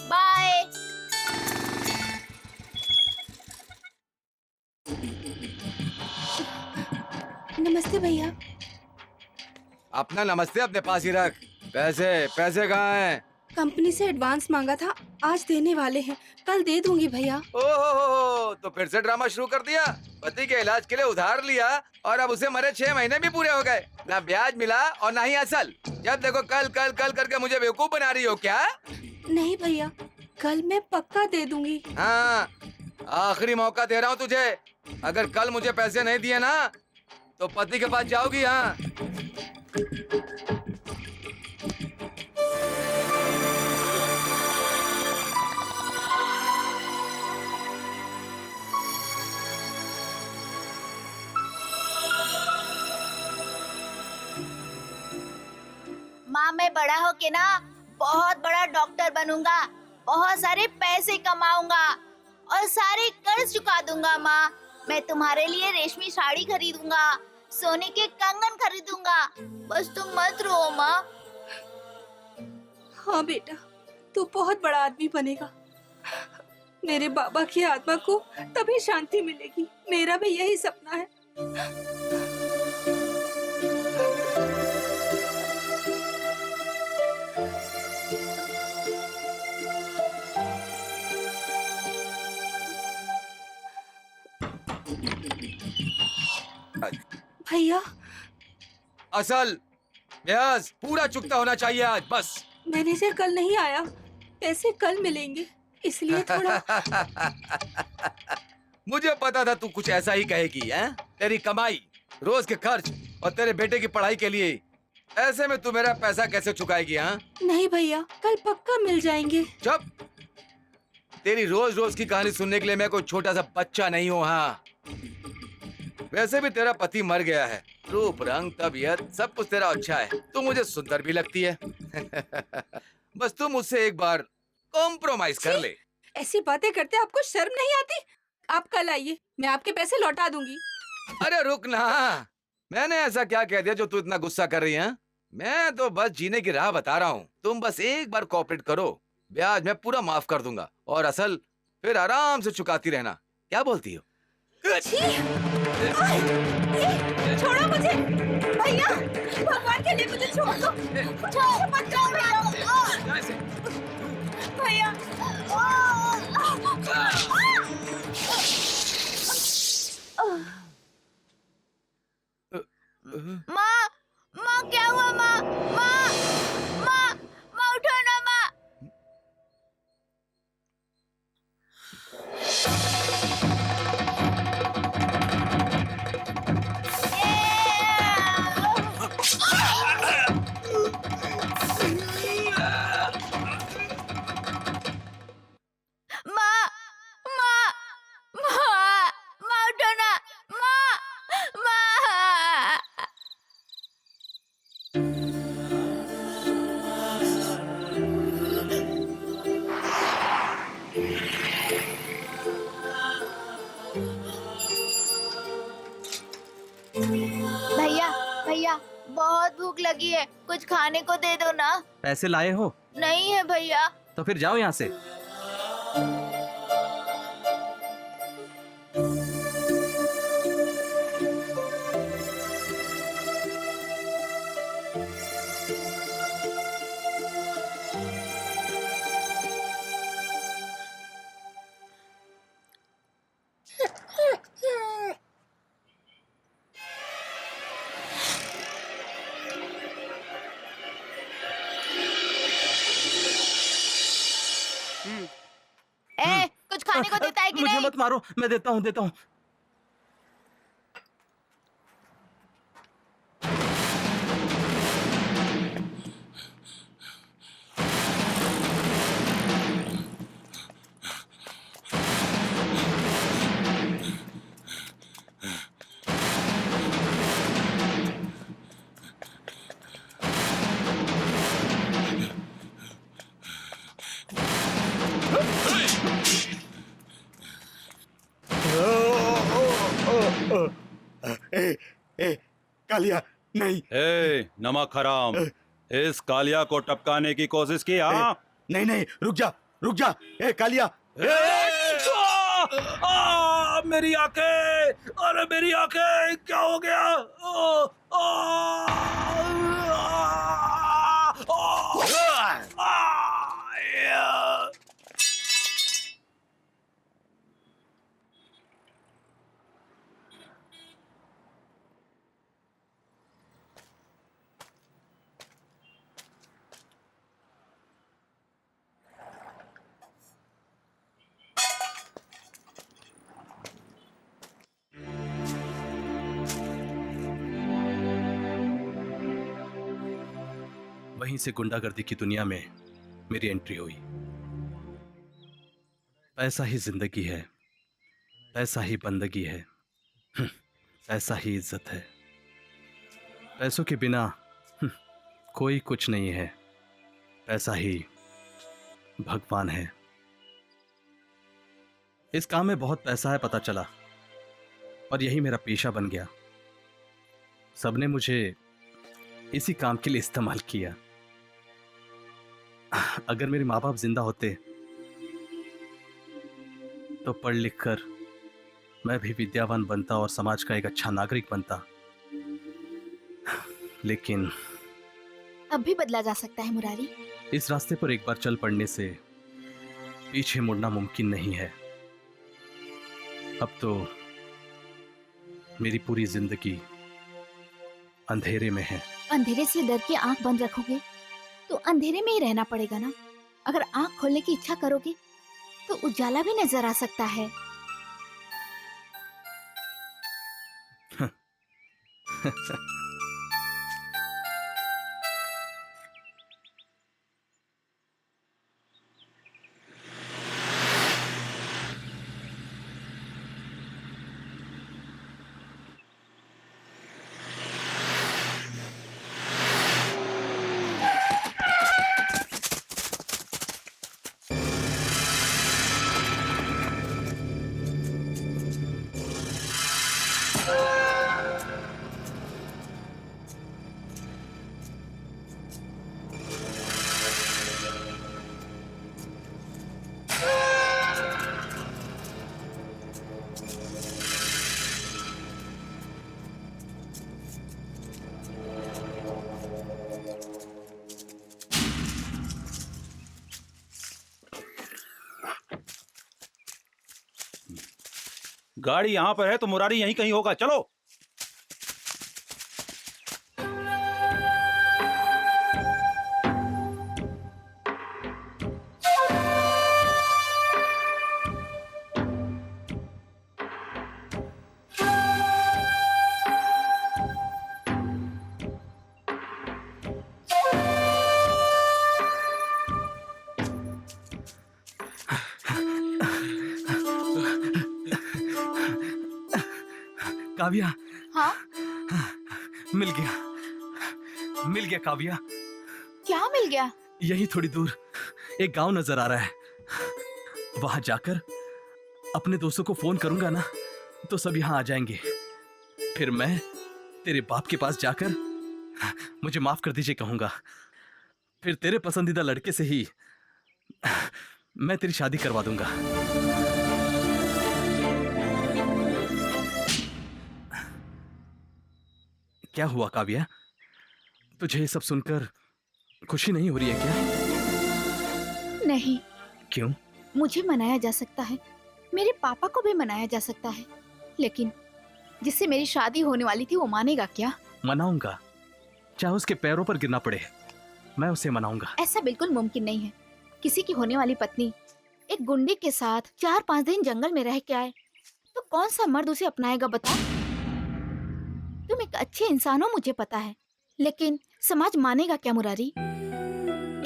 बाय। नमस्ते भैया। अपना नमस्ते अपने पास ही रख। पैसे पैसे कहाँ हैं? कंपनी से एडवांस मांगा था, आज देने वाले हैं, कल दे दूंगी भैया। ओहो, तो फिर से ड्रामा शुरू कर दिया। पति के इलाज के लिए उधार लिया और अब उसे मरे 6 महीने भी पूरे हो गए, ना ब्याज मिला और ना ही असल। जब देखो कल कल कल करके मुझे बेवकूफ बना रही हो क्या? नहीं भैया, कल मैं पक्का दे दूंगी। हाँ, आखिरी मौका दे रहा हूँ तुझे। अगर कल मुझे पैसे नहीं दिए ना तो पति के पास जाओगी। हाँ, माँ, मैं बड़ा होके ना बहुत बड़ा डॉक्टर बनूंगा, बहुत सारे पैसे कमाऊंगा और सारे कर्ज चुका दूंगा। माँ, मैं तुम्हारे लिए रेशमी साड़ी खरीदूंगा, सोने के कंगन खरीदूंगा, बस तुम मत रो माँ। हाँ बेटा, तू बहुत बड़ा आदमी बनेगा, मेरे बाबा की आत्मा को तभी शांति मिलेगी। मेरा भी यही सपना है। भैया, असल ब्याज पूरा चुकता होना चाहिए आज बस। मैनेजर कल नहीं आया, पैसे कल मिलेंगे, इसलिए थोड़ा। मुझे पता था तू कुछ ऐसा ही कहेगी। हैं? तेरी कमाई, रोज के खर्च और तेरे बेटे की पढ़ाई के लिए, ऐसे में तू मेरा पैसा कैसे चुकाएगी? हाँ, नहीं भैया, कल पक्का मिल जाएंगे। चुप। तेरी रोज रोज की कहानी सुनने के लिए मैं कोई छोटा सा बच्चा नहीं हूँ। हाँ, वैसे भी तेरा पति मर गया है, रूप रंग तबीयत सब कुछ तेरा अच्छा है, तू मुझे सुंदर भी लगती है। बस तू मुझसे एक बार कॉम्प्रोमाइज कर ले। ऐसी बातें करते आपको शर्म नहीं आती? आप कल आइए, मैं आपके पैसे लौटा दूंगी। अरे रुक ना, मैंने ऐसा क्या कह दिया जो तू इतना गुस्सा कर रही है? मैं तो बस जीने की राह बता रहा हूँ, तुम बस एक बार कोऑपरेट करो, ब्याज मैं पूरा माफ कर दूंगा और असल फिर आराम से चुकाती रहना। क्या बोलती हो? छोड़ो मुझे भैया, भगवान के लिए मुझे छोड़ दो। छोड़ो मत जाओ भैया। माँ, माँ क्या हुआ माँ? माँ, माँ, माँ उठो ना माँ। माँ, माँ, माँ, माँ उठो ना, माँ, माँ। भैया, भैया, बहुत भूख लगी है, कुछ खाने को दे दो ना। पैसे लाए हो? नहीं है भैया। तो फिर जाओ यहाँ से। खाने को देता है कि मुझे नहीं? मत मारो, मैं देता हूँ। ए, कालिया नहीं। ए, नमक हराम, इस कालिया को टपकाने की कोशिश की? हाँ, नहीं, रुक जा। ए कालिया, मेरी आंखें, अरे मेरी आंखें, क्या हो गया? वहीं से गुंडागर्दी की दुनिया में मेरी एंट्री हुई। पैसा ही जिंदगी है, पैसा ही बंदगी है, पैसा ही इज्जत है। पैसों के बिना कोई कुछ नहीं है, पैसा ही भगवान है। इस काम में बहुत पैसा है पता चला, और यही मेरा पेशा बन गया। सबने मुझे इसी काम के लिए इस्तेमाल किया। अगर मेरे माँ बाप जिंदा होते तो पढ़ लिख कर मैं भी विद्यावान बनता और समाज का एक अच्छा नागरिक बनता, लेकिन अब भी बदला जा सकता है मुरारी। इस रास्ते पर एक बार चल पड़ने से पीछे मुड़ना मुमकिन नहीं है। अब तो मेरी पूरी जिंदगी अंधेरे में है। अंधेरे से डर के आंख बंद रखोगे तो अंधेरे में ही रहना पड़ेगा ना। अगर आंख खोलने की इच्छा करोगे तो उजाला भी नजर आ सकता है। गाड़ी यहाँ पर है तो मुरारी यहीं कहीं होगा, चलो। काव्या, हाँ, मिल गया काव्या। क्या मिल गया? यही थोड़ी दूर एक गांव नजर आ रहा है। वहां जाकर अपने दोस्तों को फोन करूंगा ना तो सब यहां आ जाएंगे। फिर मैं तेरे बाप के पास जाकर मुझे माफ कर दीजिए कहूंगा। फिर तेरे पसंदीदा लड़के से ही मैं तेरी शादी करवा दूंगा। क्या हुआ काव्या, तुझे ये सब सुनकर खुशी नहीं हो रही है क्या? नहीं। क्यों? मुझे मनाया जा सकता है, मेरे पापा को भी मनाया जा सकता है, लेकिन जिससे मेरी शादी होने वाली थी वो मानेगा क्या? मनाऊंगा, चाहे उसके पैरों पर गिरना पड़े, मैं उसे मनाऊंगा। ऐसा बिल्कुल मुमकिन नहीं है। किसी की होने वाली पत्नी एक गुंडे के साथ 4-5 दिन जंगल में रह के आए तो कौन सा मर्द उसे अपनाएगा बता? तुम एक अच्छे इंसान हो मुझे पता है, लेकिन समाज मानेगा क्या मुरारी?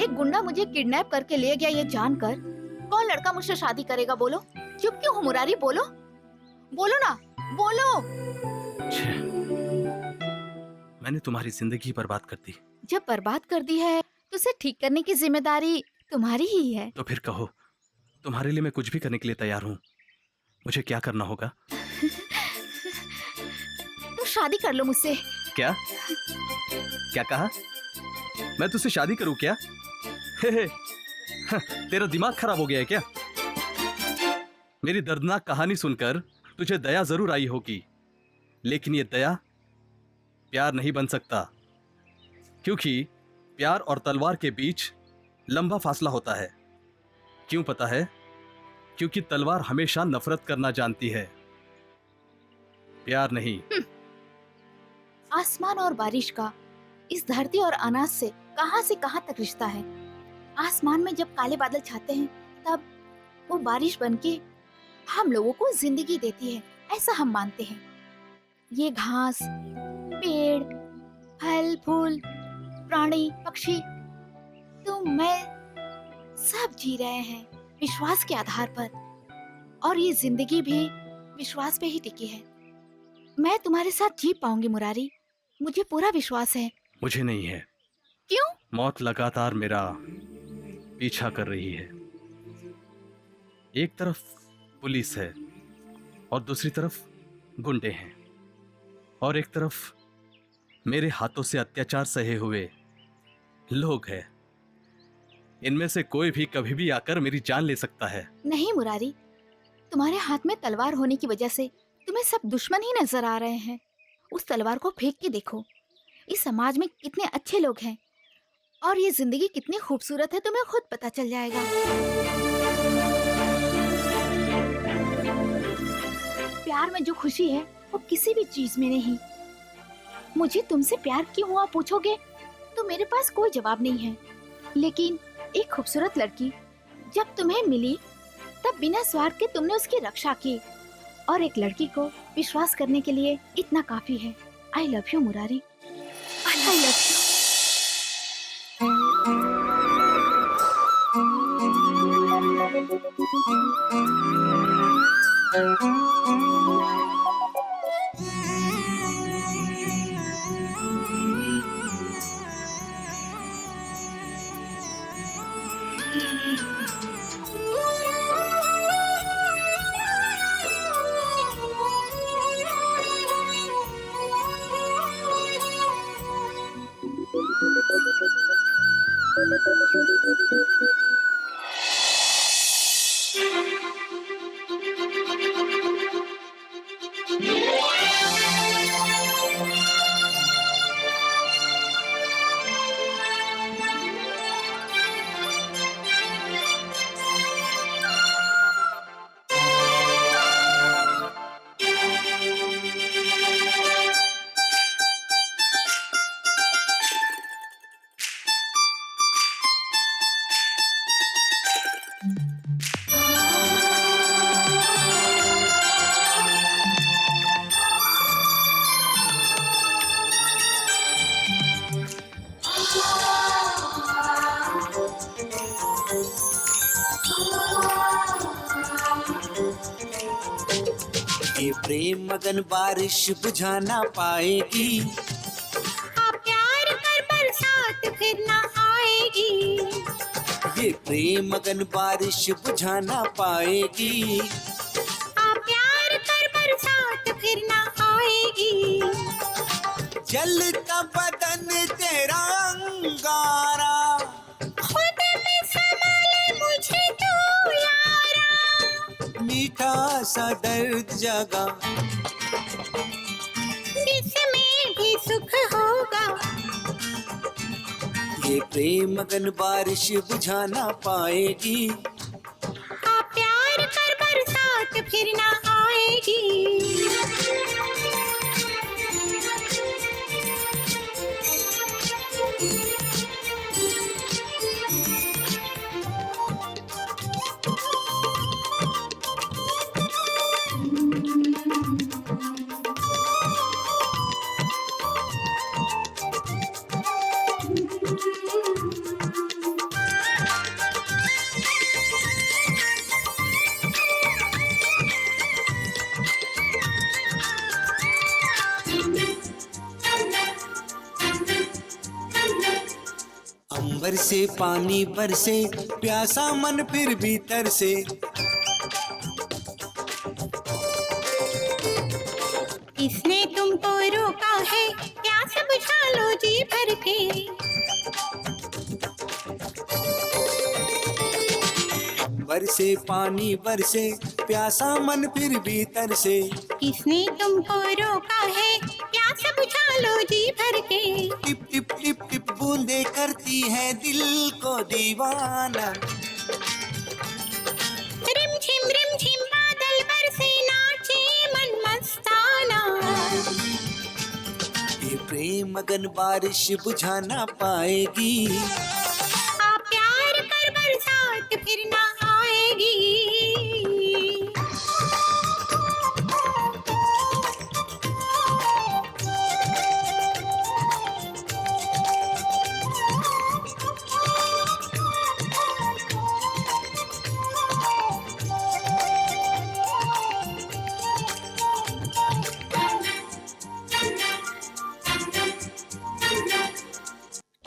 एक गुंडा मुझे किडनैप करके ले गया ये जानकर कौन लड़का मुझसे शादी करेगा? बोलो। चुप क्यों हो मुरारी? बोलो बोलो ना, बोलो। मैंने तुम्हारी जिंदगी बर्बाद कर दी। जब बर्बाद कर दी है तो उसे ठीक करने की जिम्मेदारी तुम्हारी ही है। तो फिर कहो, तुम्हारे लिए मैं कुछ भी करने के लिए तैयार हूँ। मुझे क्या करना होगा? तो शादी कर लो मुझसे। क्या क्या कहा? मैं तुझसे शादी करूं क्या? हे, तेरा दिमाग खराब हो गया है क्या? मेरी दर्दनाक कहानी सुनकर तुझे दया जरूर आई होगी, लेकिन ये दया प्यार नहीं बन सकता, क्योंकि प्यार और तलवार के बीच लंबा फासला होता है। क्यों पता है? क्योंकि तलवार हमेशा नफरत करना जानती है, प्यार नहीं। आसमान और बारिश का इस धरती और अनाज से कहां तक रिश्ता है। आसमान में जब काले बादल छाते हैं तब वो बारिश बनके हम लोगों को जिंदगी देती है, ऐसा हम मानते हैं। ये घास, पेड़, फल फूल, प्राणी, पक्षी, तुम, मैं, सब जी रहे हैं विश्वास के आधार पर, और ये जिंदगी भी विश्वास पे ही टिकी है। मैं तुम्हारे साथ जी पाऊंगी मुरारी, मुझे पूरा विश्वास है। मुझे नहीं है। क्यों? मौत लगातार मेरा पीछा कर रही है। एक तरफ पुलिस है और दूसरी तरफ गुंडे हैं, और एक तरफ मेरे हाथों से अत्याचार सहे हुए लोग हैं। इनमें से कोई भी कभी भी आकर मेरी जान ले सकता है। नहीं मुरारी, तुम्हारे हाथ में तलवार होने की वजह से तुम्हें सब दुश्मन ही नजर आ रहे हैं। उस तलवार को फेंक के देखो, इस समाज में कितने अच्छे लोग हैं और ये जिंदगी कितनी खूबसूरत है, तुम्हें खुद पता चल जाएगा। प्यार में जो खुशी है वो किसी भी चीज में नहीं। मुझे तुमसे प्यार क्यों हुआ पूछोगे तो मेरे पास कोई जवाब नहीं है, लेकिन एक खूबसूरत लड़की जब तुम्हें मिली तब बिना स्वार्थ के तुमने उसकी रक्षा की, और एक लड़की को विश्वास करने के लिए इतना काफी है। I love you Murari, I love you. ये प्रेम मगन बारिश बुझा ना पाएगी, आप प्यार कर बरसात फिर ना आएगी। ये प्रेम मगन बारिश बुझा ना पाएगी, आप प्यार कर बरसात फिर ना आएगी। जलता बदन तेरा अंगारा, खुद में संभाले मुझे तू यारा। मीठा सा दर्द जगा, जिसमें भी सुख होगा। ये प्रेम मगन बारिश बुझा ना पाएगी, आप प्यार कर बरसात फिर ना आएगी। बरसे पानी बरसे प्यासा मन फिर भीतर से। किसने तुमको रोका है, प्यास बुझा लो जी भर के। बरसे पानी बरसे प्यासा मन फिर भीतर से। किसने तुमको रोका है, प्यास बुझा लो जी भर के। टिप टिप टिप टिप बूंदे करती है दिल को दीवाना। रिम झिम बादल बरसे नाचे मन मस्ताना। ये प्रेम मगन बारिश बुझा ना पाएगी। आप प्यार कर बरसात फिर ना आएगी।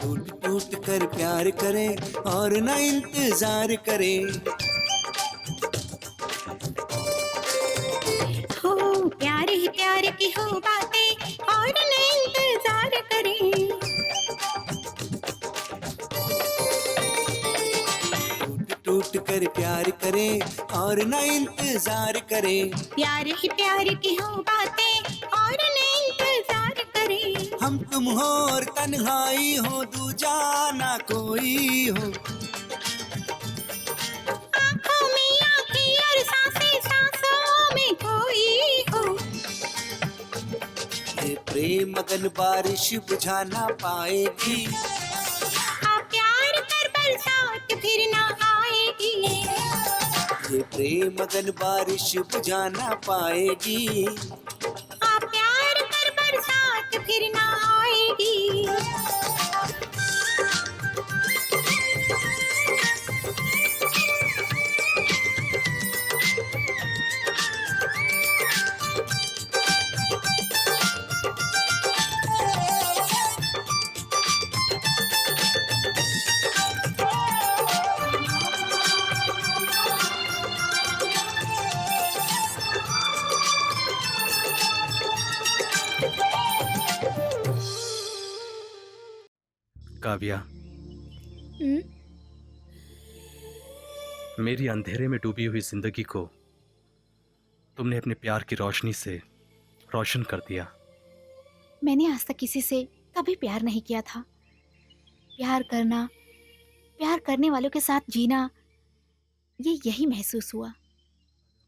टूट टूट कर प्यार करे और न इंतजार करे। हो प्यार की हो बातें और न इंतजार करें। टूट टूट कर प्यार करे और न इंतजार करे। प्यार की हो बातें और न इंतजार करें। हम तुम हो और तन्हाई हो, दूजा ना कोई हो। आँखों में आँखें और सांसें सांसों में कोई हो। ये प्रेम मगन बारिश बुझा ना पाएगी। आप प्यार कर बरसात फिर ना आएगी। ये प्रेम मगन बारिश बुझा ना पाएगी। आप प्यार कर बरसात फिर ना आएगी। काव्या, मेरी अंधेरे में डूबी हुई जिंदगी को तुमने अपने प्यार की रोशनी से रोशन कर दिया। मैंने आज तक किसी से कभी प्यार नहीं किया था। प्यार करना, प्यार करने वालों के साथ जीना, यही महसूस हुआ।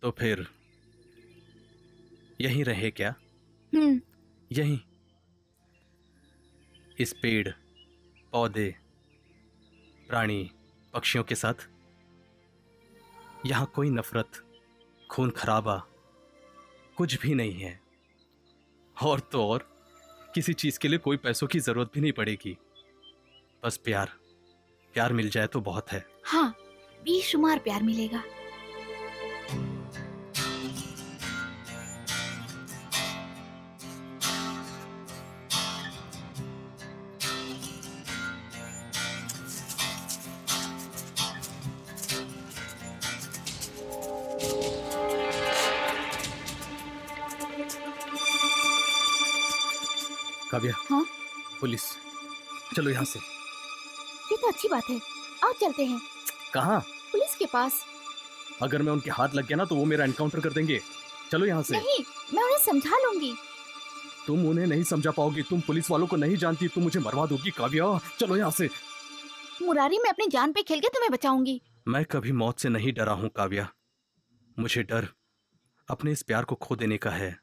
तो फिर यहीं रहे क्या? यहीं इस पेड़ पौधे प्राणी पक्षियों के साथ। यहाँ कोई नफरत खून खराबा कुछ भी नहीं है। और तो और किसी चीज के लिए कोई पैसों की जरूरत भी नहीं पड़ेगी। बस प्यार मिल जाए तो बहुत है। हाँ, बेशुमार प्यार मिलेगा। काव्या, हाँ? पुलिस, चलो यहाँ से। ये तो अच्छी बात है, आओ चलते हैं। कहाँ? पुलिस के पास। अगर मैं उनके हाथ लग गया ना तो वो मेरा एनकाउंटर कर देंगे। चलो यहाँ से। नहीं, मैं उन्हें समझा लूंगी। तुम उन्हें नहीं समझा पाओगी, तुम पुलिस वालों को नहीं जानती, तुम मुझे मरवा दोगी। काव्या, चलो यहाँ से। मुरारी, मैं अपनी जान पे खेल के तुम्हें बचाऊंगी। मैं कभी मौत से नहीं डरा हूँ काव्या। मुझे डर अपने इस प्यार को खो देने का है।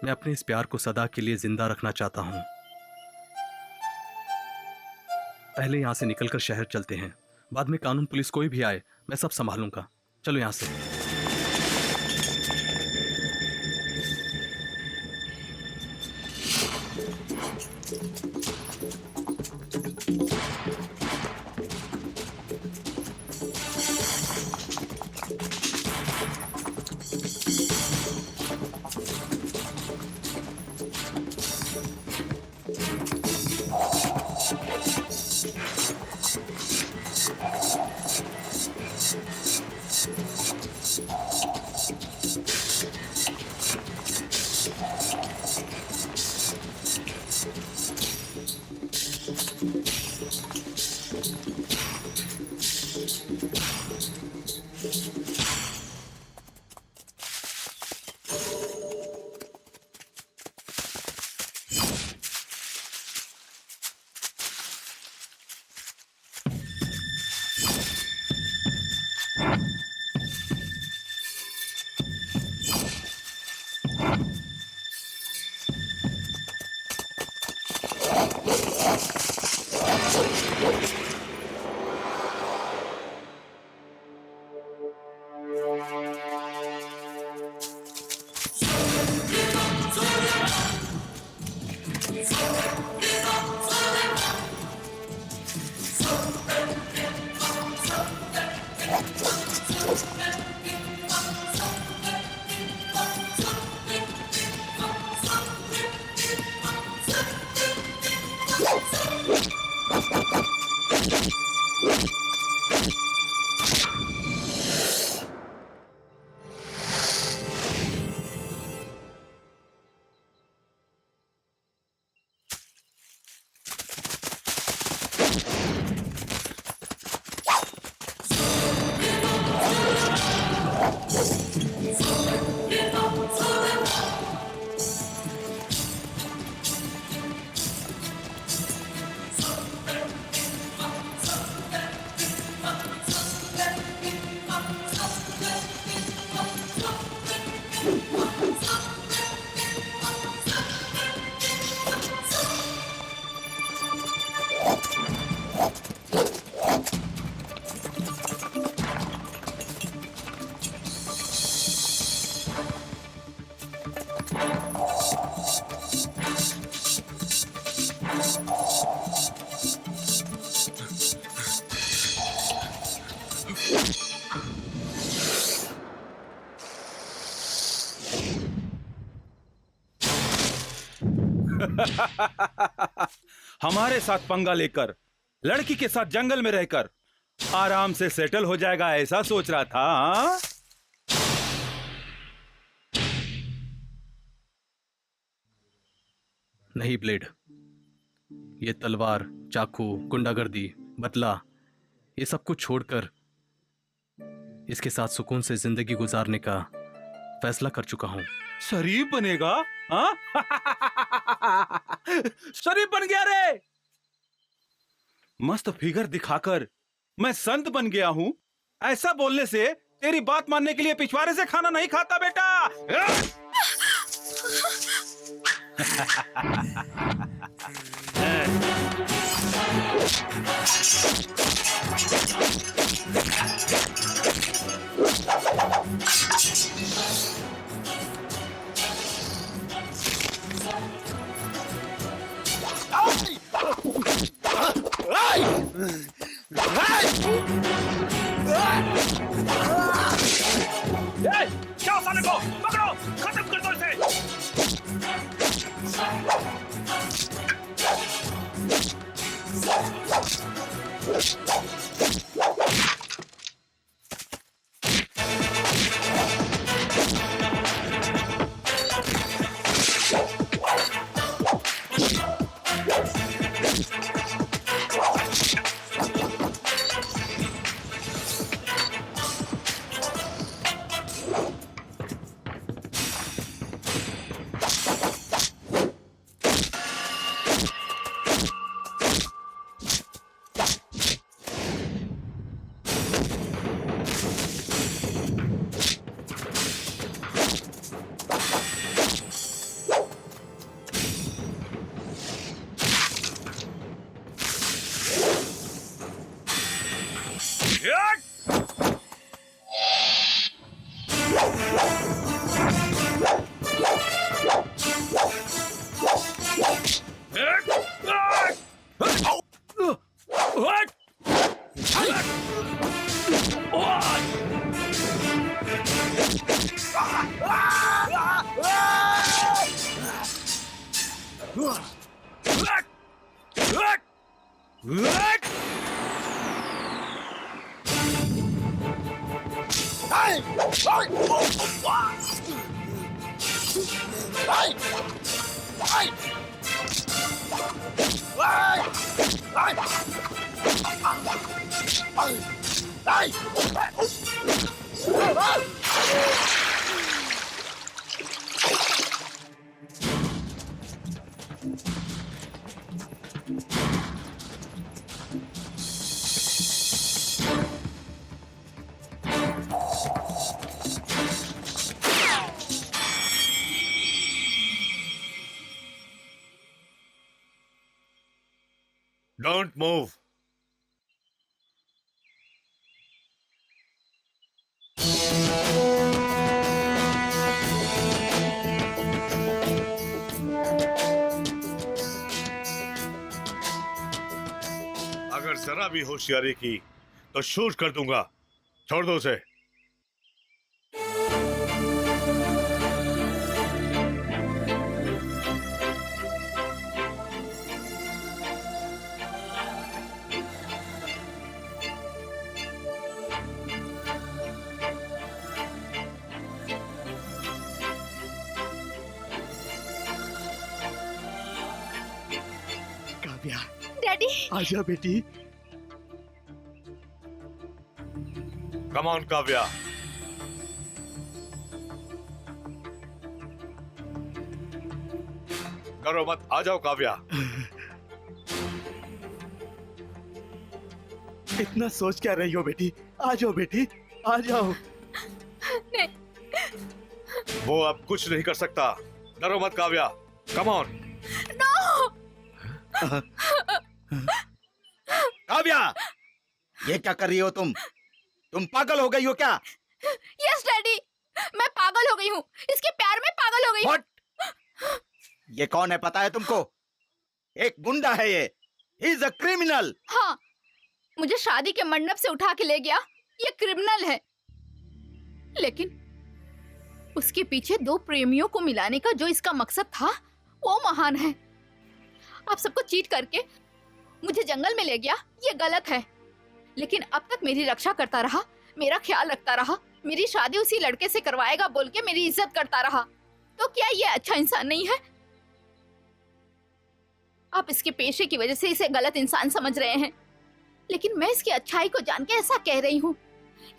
मैं अपने इस प्यार को सदा के लिए जिंदा रखना चाहता हूं। पहले यहां से निकलकर शहर चलते हैं, बाद में कानून पुलिस कोई भी आए मैं सब संभालूंगा। चलो यहां से। हमारे साथ पंगा लेकर, लड़की के साथ जंगल में रहकर आराम से सेटल हो जाएगा ऐसा सोच रहा था, हाँ? नहीं ब्लेड, ये तलवार, चाकू, गुंडागर्दी, बदला, ये सब कुछ छोड़कर इसके साथ सुकून से जिंदगी गुजारने का फैसला कर चुका हूं। शरीफ बनेगा, हाँ? शरीफ बन गया रे। मस्त फिगर दिखाकर मैं संत बन गया हूं, ऐसा बोलने से तेरी बात मानने के लिए पिछवाड़े से खाना नहीं खाता बेटा। क्या साले को पकड़ो, खत्म कर दो इसे। Don't move. अगर जरा भी होशियारी की तो शूट कर दूंगा। छोड़ दो उसे। काव्या, डैडी आजा बेटी। Come on Kavya. डरो मत, आ जाओ काव्या। इतना सोच क्या रही हो बेटी? आ जाओ बेटी, आ जाओ। नहीं। वो अब कुछ नहीं कर सकता। डरो मत काव्या, कम ऑन। काव्या, ये क्या कर रही हो तुम? तुम पागल हो गई हो क्या? यस डैडी, मैं पागल हो गई हूँ, इसके प्यार में पागल हो गई हूँ। What? ये कौन है पता है तुमको? एक गुंडा है ये। He is a criminal. हाँ, मुझे शादी के मंडप से उठा के ले गया, ये क्रिमिनल है। लेकिन उसके पीछे दो प्रेमियों को मिलाने का जो इसका मकसद था, वो महान है। आप सबको चीट करके मुझे जंगल में ले गया, ये गलत है। लेकिन अब तक मेरी रक्षा करता रहा, मेरा ख्याल रखता रहा, मेरी शादी उसी लड़के से करवाएगा बोल के मेरी इज्जत करता रहा। तो क्या ये अच्छा इंसान नहीं है? आप इसके पेशे की वजह से इसे गलत इंसान समझ रहे हैं, लेकिन मैं इसकी अच्छाई को जान के ऐसा कह रही हूँ।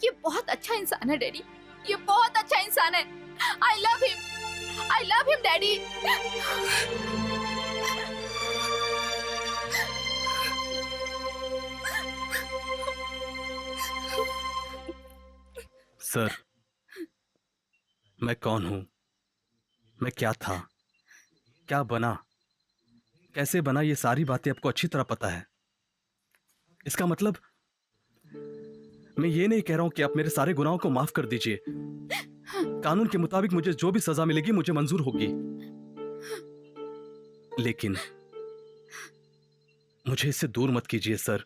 ये बहुत अच्छा इंसान है डैडी, ये बहुत अच्छा इंसान है। I love him daddy. Sir, मैं कौन हूं, मैं क्या था, क्या बना, कैसे बना, ये सारी बातें आपको अच्छी तरह पता है। इसका मतलब मैं ये नहीं कह रहा हूं कि आप मेरे सारे गुनाहों को माफ कर दीजिए। कानून के मुताबिक मुझे जो भी सजा मिलेगी मुझे मंजूर होगी, लेकिन मुझे इससे दूर मत कीजिए सर।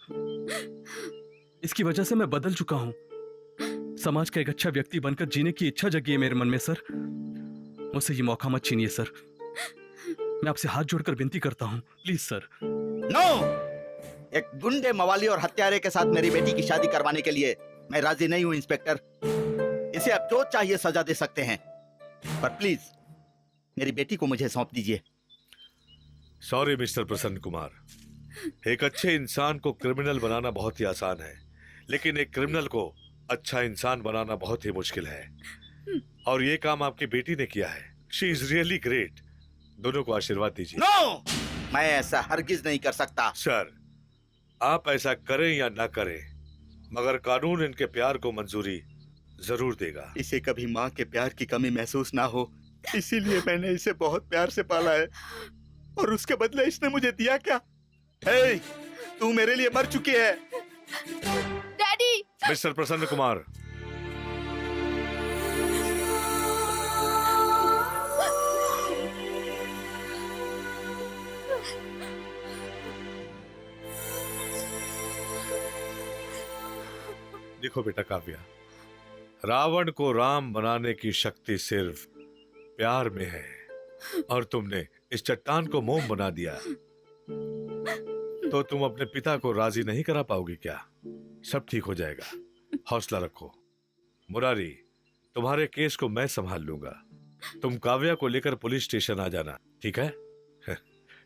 इसकी वजह से मैं बदल चुका हूं। समाज का एक अच्छा व्यक्ति बनकर जीने की इच्छा जगी है मेरे मन में सर। मुझसे ये मौका मत छीनिए सर। मैं आपसे हाथ जोड़कर विनती करता हूं, प्लीज सर। नो! एक गुंडे, मवाली और हत्यारे के साथ मेरी बेटी की शादी करवाने के लिए मैं राजी नहीं हूं इंस्पेक्टर। इसे आप जो चाहिए सजा दे सकते हैं, पर प्लीज मेरी बेटी को मुझे सौंप दीजिए। सॉरी मिस्टर प्रसन्न कुमार। एक अच्छे इंसान को क्रिमिनल बनाना बहुत ही आसान है, लेकिन एक क्रिमिनल को अच्छा इंसान बनाना बहुत ही मुश्किल है। और ये काम आपकी बेटी ने किया है। She is really great. दोनों को आशीर्वाद दीजिए। नो! मैं ऐसा हरगिज नहीं कर सकता। सर, आप ऐसा करें या ना करें, मगर कानून इनके प्यार को मंजूरी जरूर देगा। इसे कभी माँ के प्यार की कमी महसूस ना हो, इसीलिए मैंने इसे बहुत प्यार से पाला है। और उसके बदले इसने मुझे दिया क्या? हे, तू मेरे लिए मर चुकी है। डैडी! मिस्टर प्रसन्न कुमार, देखो बेटा काव्या, रावण को राम बनाने की शक्ति सिर्फ प्यार में है, और तुमने इस चट्टान को मोम बना दिया, तो तुम अपने पिता को राजी नहीं करा पाओगी क्या? सब ठीक हो जाएगा, हौसला रखो। मुरारी, तुम्हारे केस को मैं संभाल लूंगा। तुम काव्या को लेकर पुलिस स्टेशन आ जाना, ठीक है?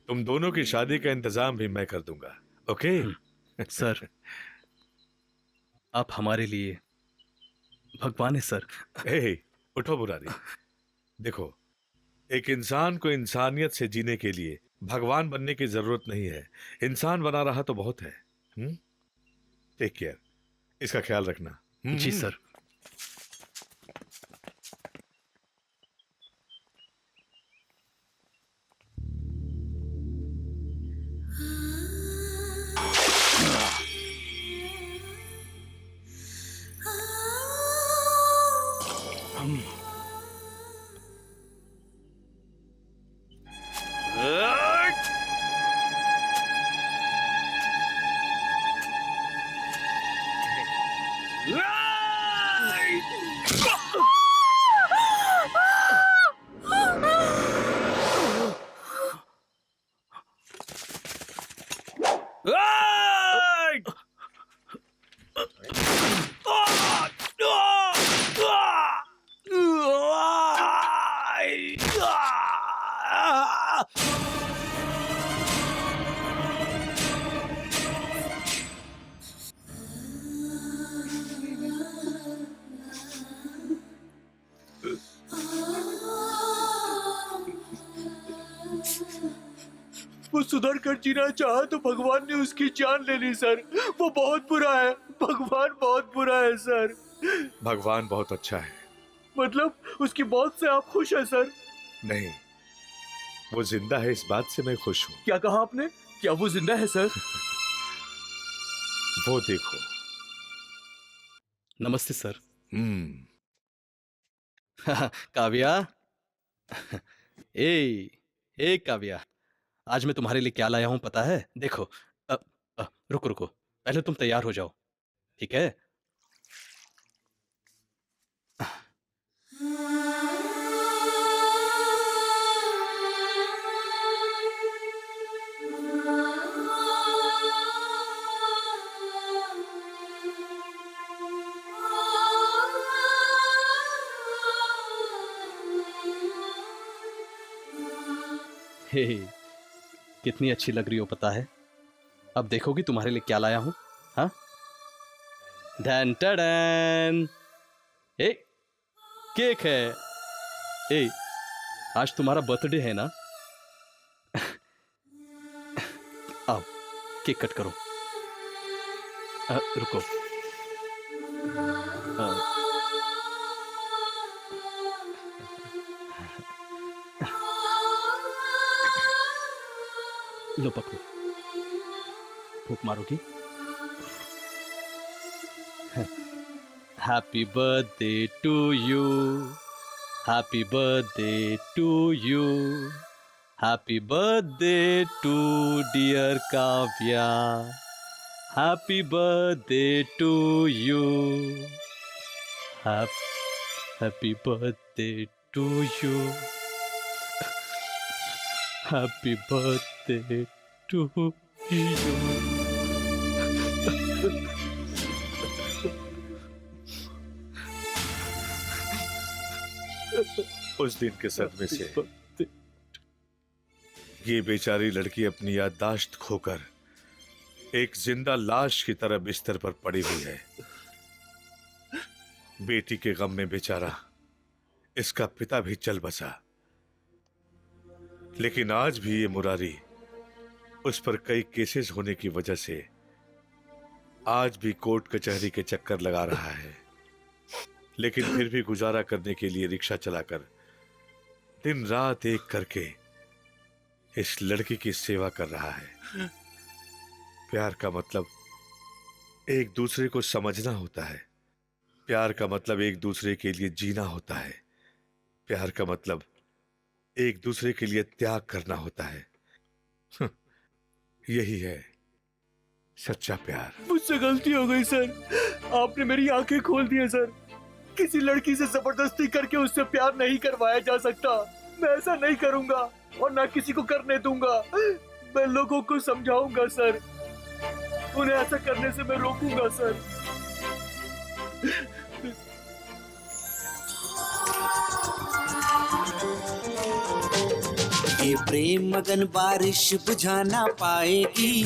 तुम दोनों की शादी का इंतजाम भी मैं कर दूंगा, ओके? सर, आप हमारे लिए भगवान है सर। हे, उठो मुरारी। देखो, एक इंसान को इंसानियत से जीने के लिए भगवान बनने की जरूरत नहीं है। इंसान बना रहा तो बहुत है। टेक केयर, इसका ख्याल रखना। जी सर। सुधर कर जीना चाहा तो भगवान ने उसकी जान ले ली सर। वो बहुत बुरा है, भगवान बहुत बुरा है सर। भगवान बहुत अच्छा है। मतलब उसकी मौत से आप खुश हैं सर? नहीं, वो जिंदा है इस बात से मैं खुश हूँ। क्या कहा आपने? क्या वो जिंदा है सर? वो देखो। नमस्ते सर। काव्या। ए काव्या, आज मैं तुम्हारे लिए क्या लाया हूं पता है? देखो। रुको रुको, पहले तुम तैयार हो जाओ, ठीक है? हे, कितनी अच्छी लग रही हो पता है? अब देखोगी तुम्हारे लिए क्या लाया हूं। हाँ, डन टडन, ए केक है। ए, आज तुम्हारा बर्थडे है ना? आओ केक कट करो। रुको। लो पकड़ो, फूंक मारोगी? Happy birthday to you, happy birthday to you, happy birthday to dear Kavya, happy birthday to you, happy birthday to you, happy birthday to you. उस दिन के सदमे से ये बेचारी लड़की अपनी याददाश्त खोकर एक जिंदा लाश की तरह बिस्तर पर पड़ी हुई है। बेटी के गम में बेचारा इसका पिता भी चल बसा, लेकिन आज भी ये मुरारी उस पर कई केसेस होने की वजह से आज भी कोर्ट कचहरी के चक्कर लगा रहा है, लेकिन फिर भी गुजारा करने के लिए रिक्शा चलाकर दिन रात एक करके इस लड़की की सेवा कर रहा है। प्यार का मतलब एक दूसरे को समझना होता है, प्यार का मतलब एक दूसरे के लिए जीना होता है, प्यार का मतलब एक दूसरे के लिए त्याग करना होता है। यही है सच्चा प्यार। मुझसे गलती हो गई सर, आपने मेरी आंखें खोल दी है सर। किसी लड़की से जबरदस्ती करके उससे प्यार नहीं करवाया जा सकता। मैं ऐसा नहीं करूंगा और ना किसी को करने दूंगा। मैं लोगों को समझाऊंगा सर, उन्हें ऐसा करने से मैं रोकूंगा सर। ये प्रेम मगन बारिश बुझा ना पाएगी,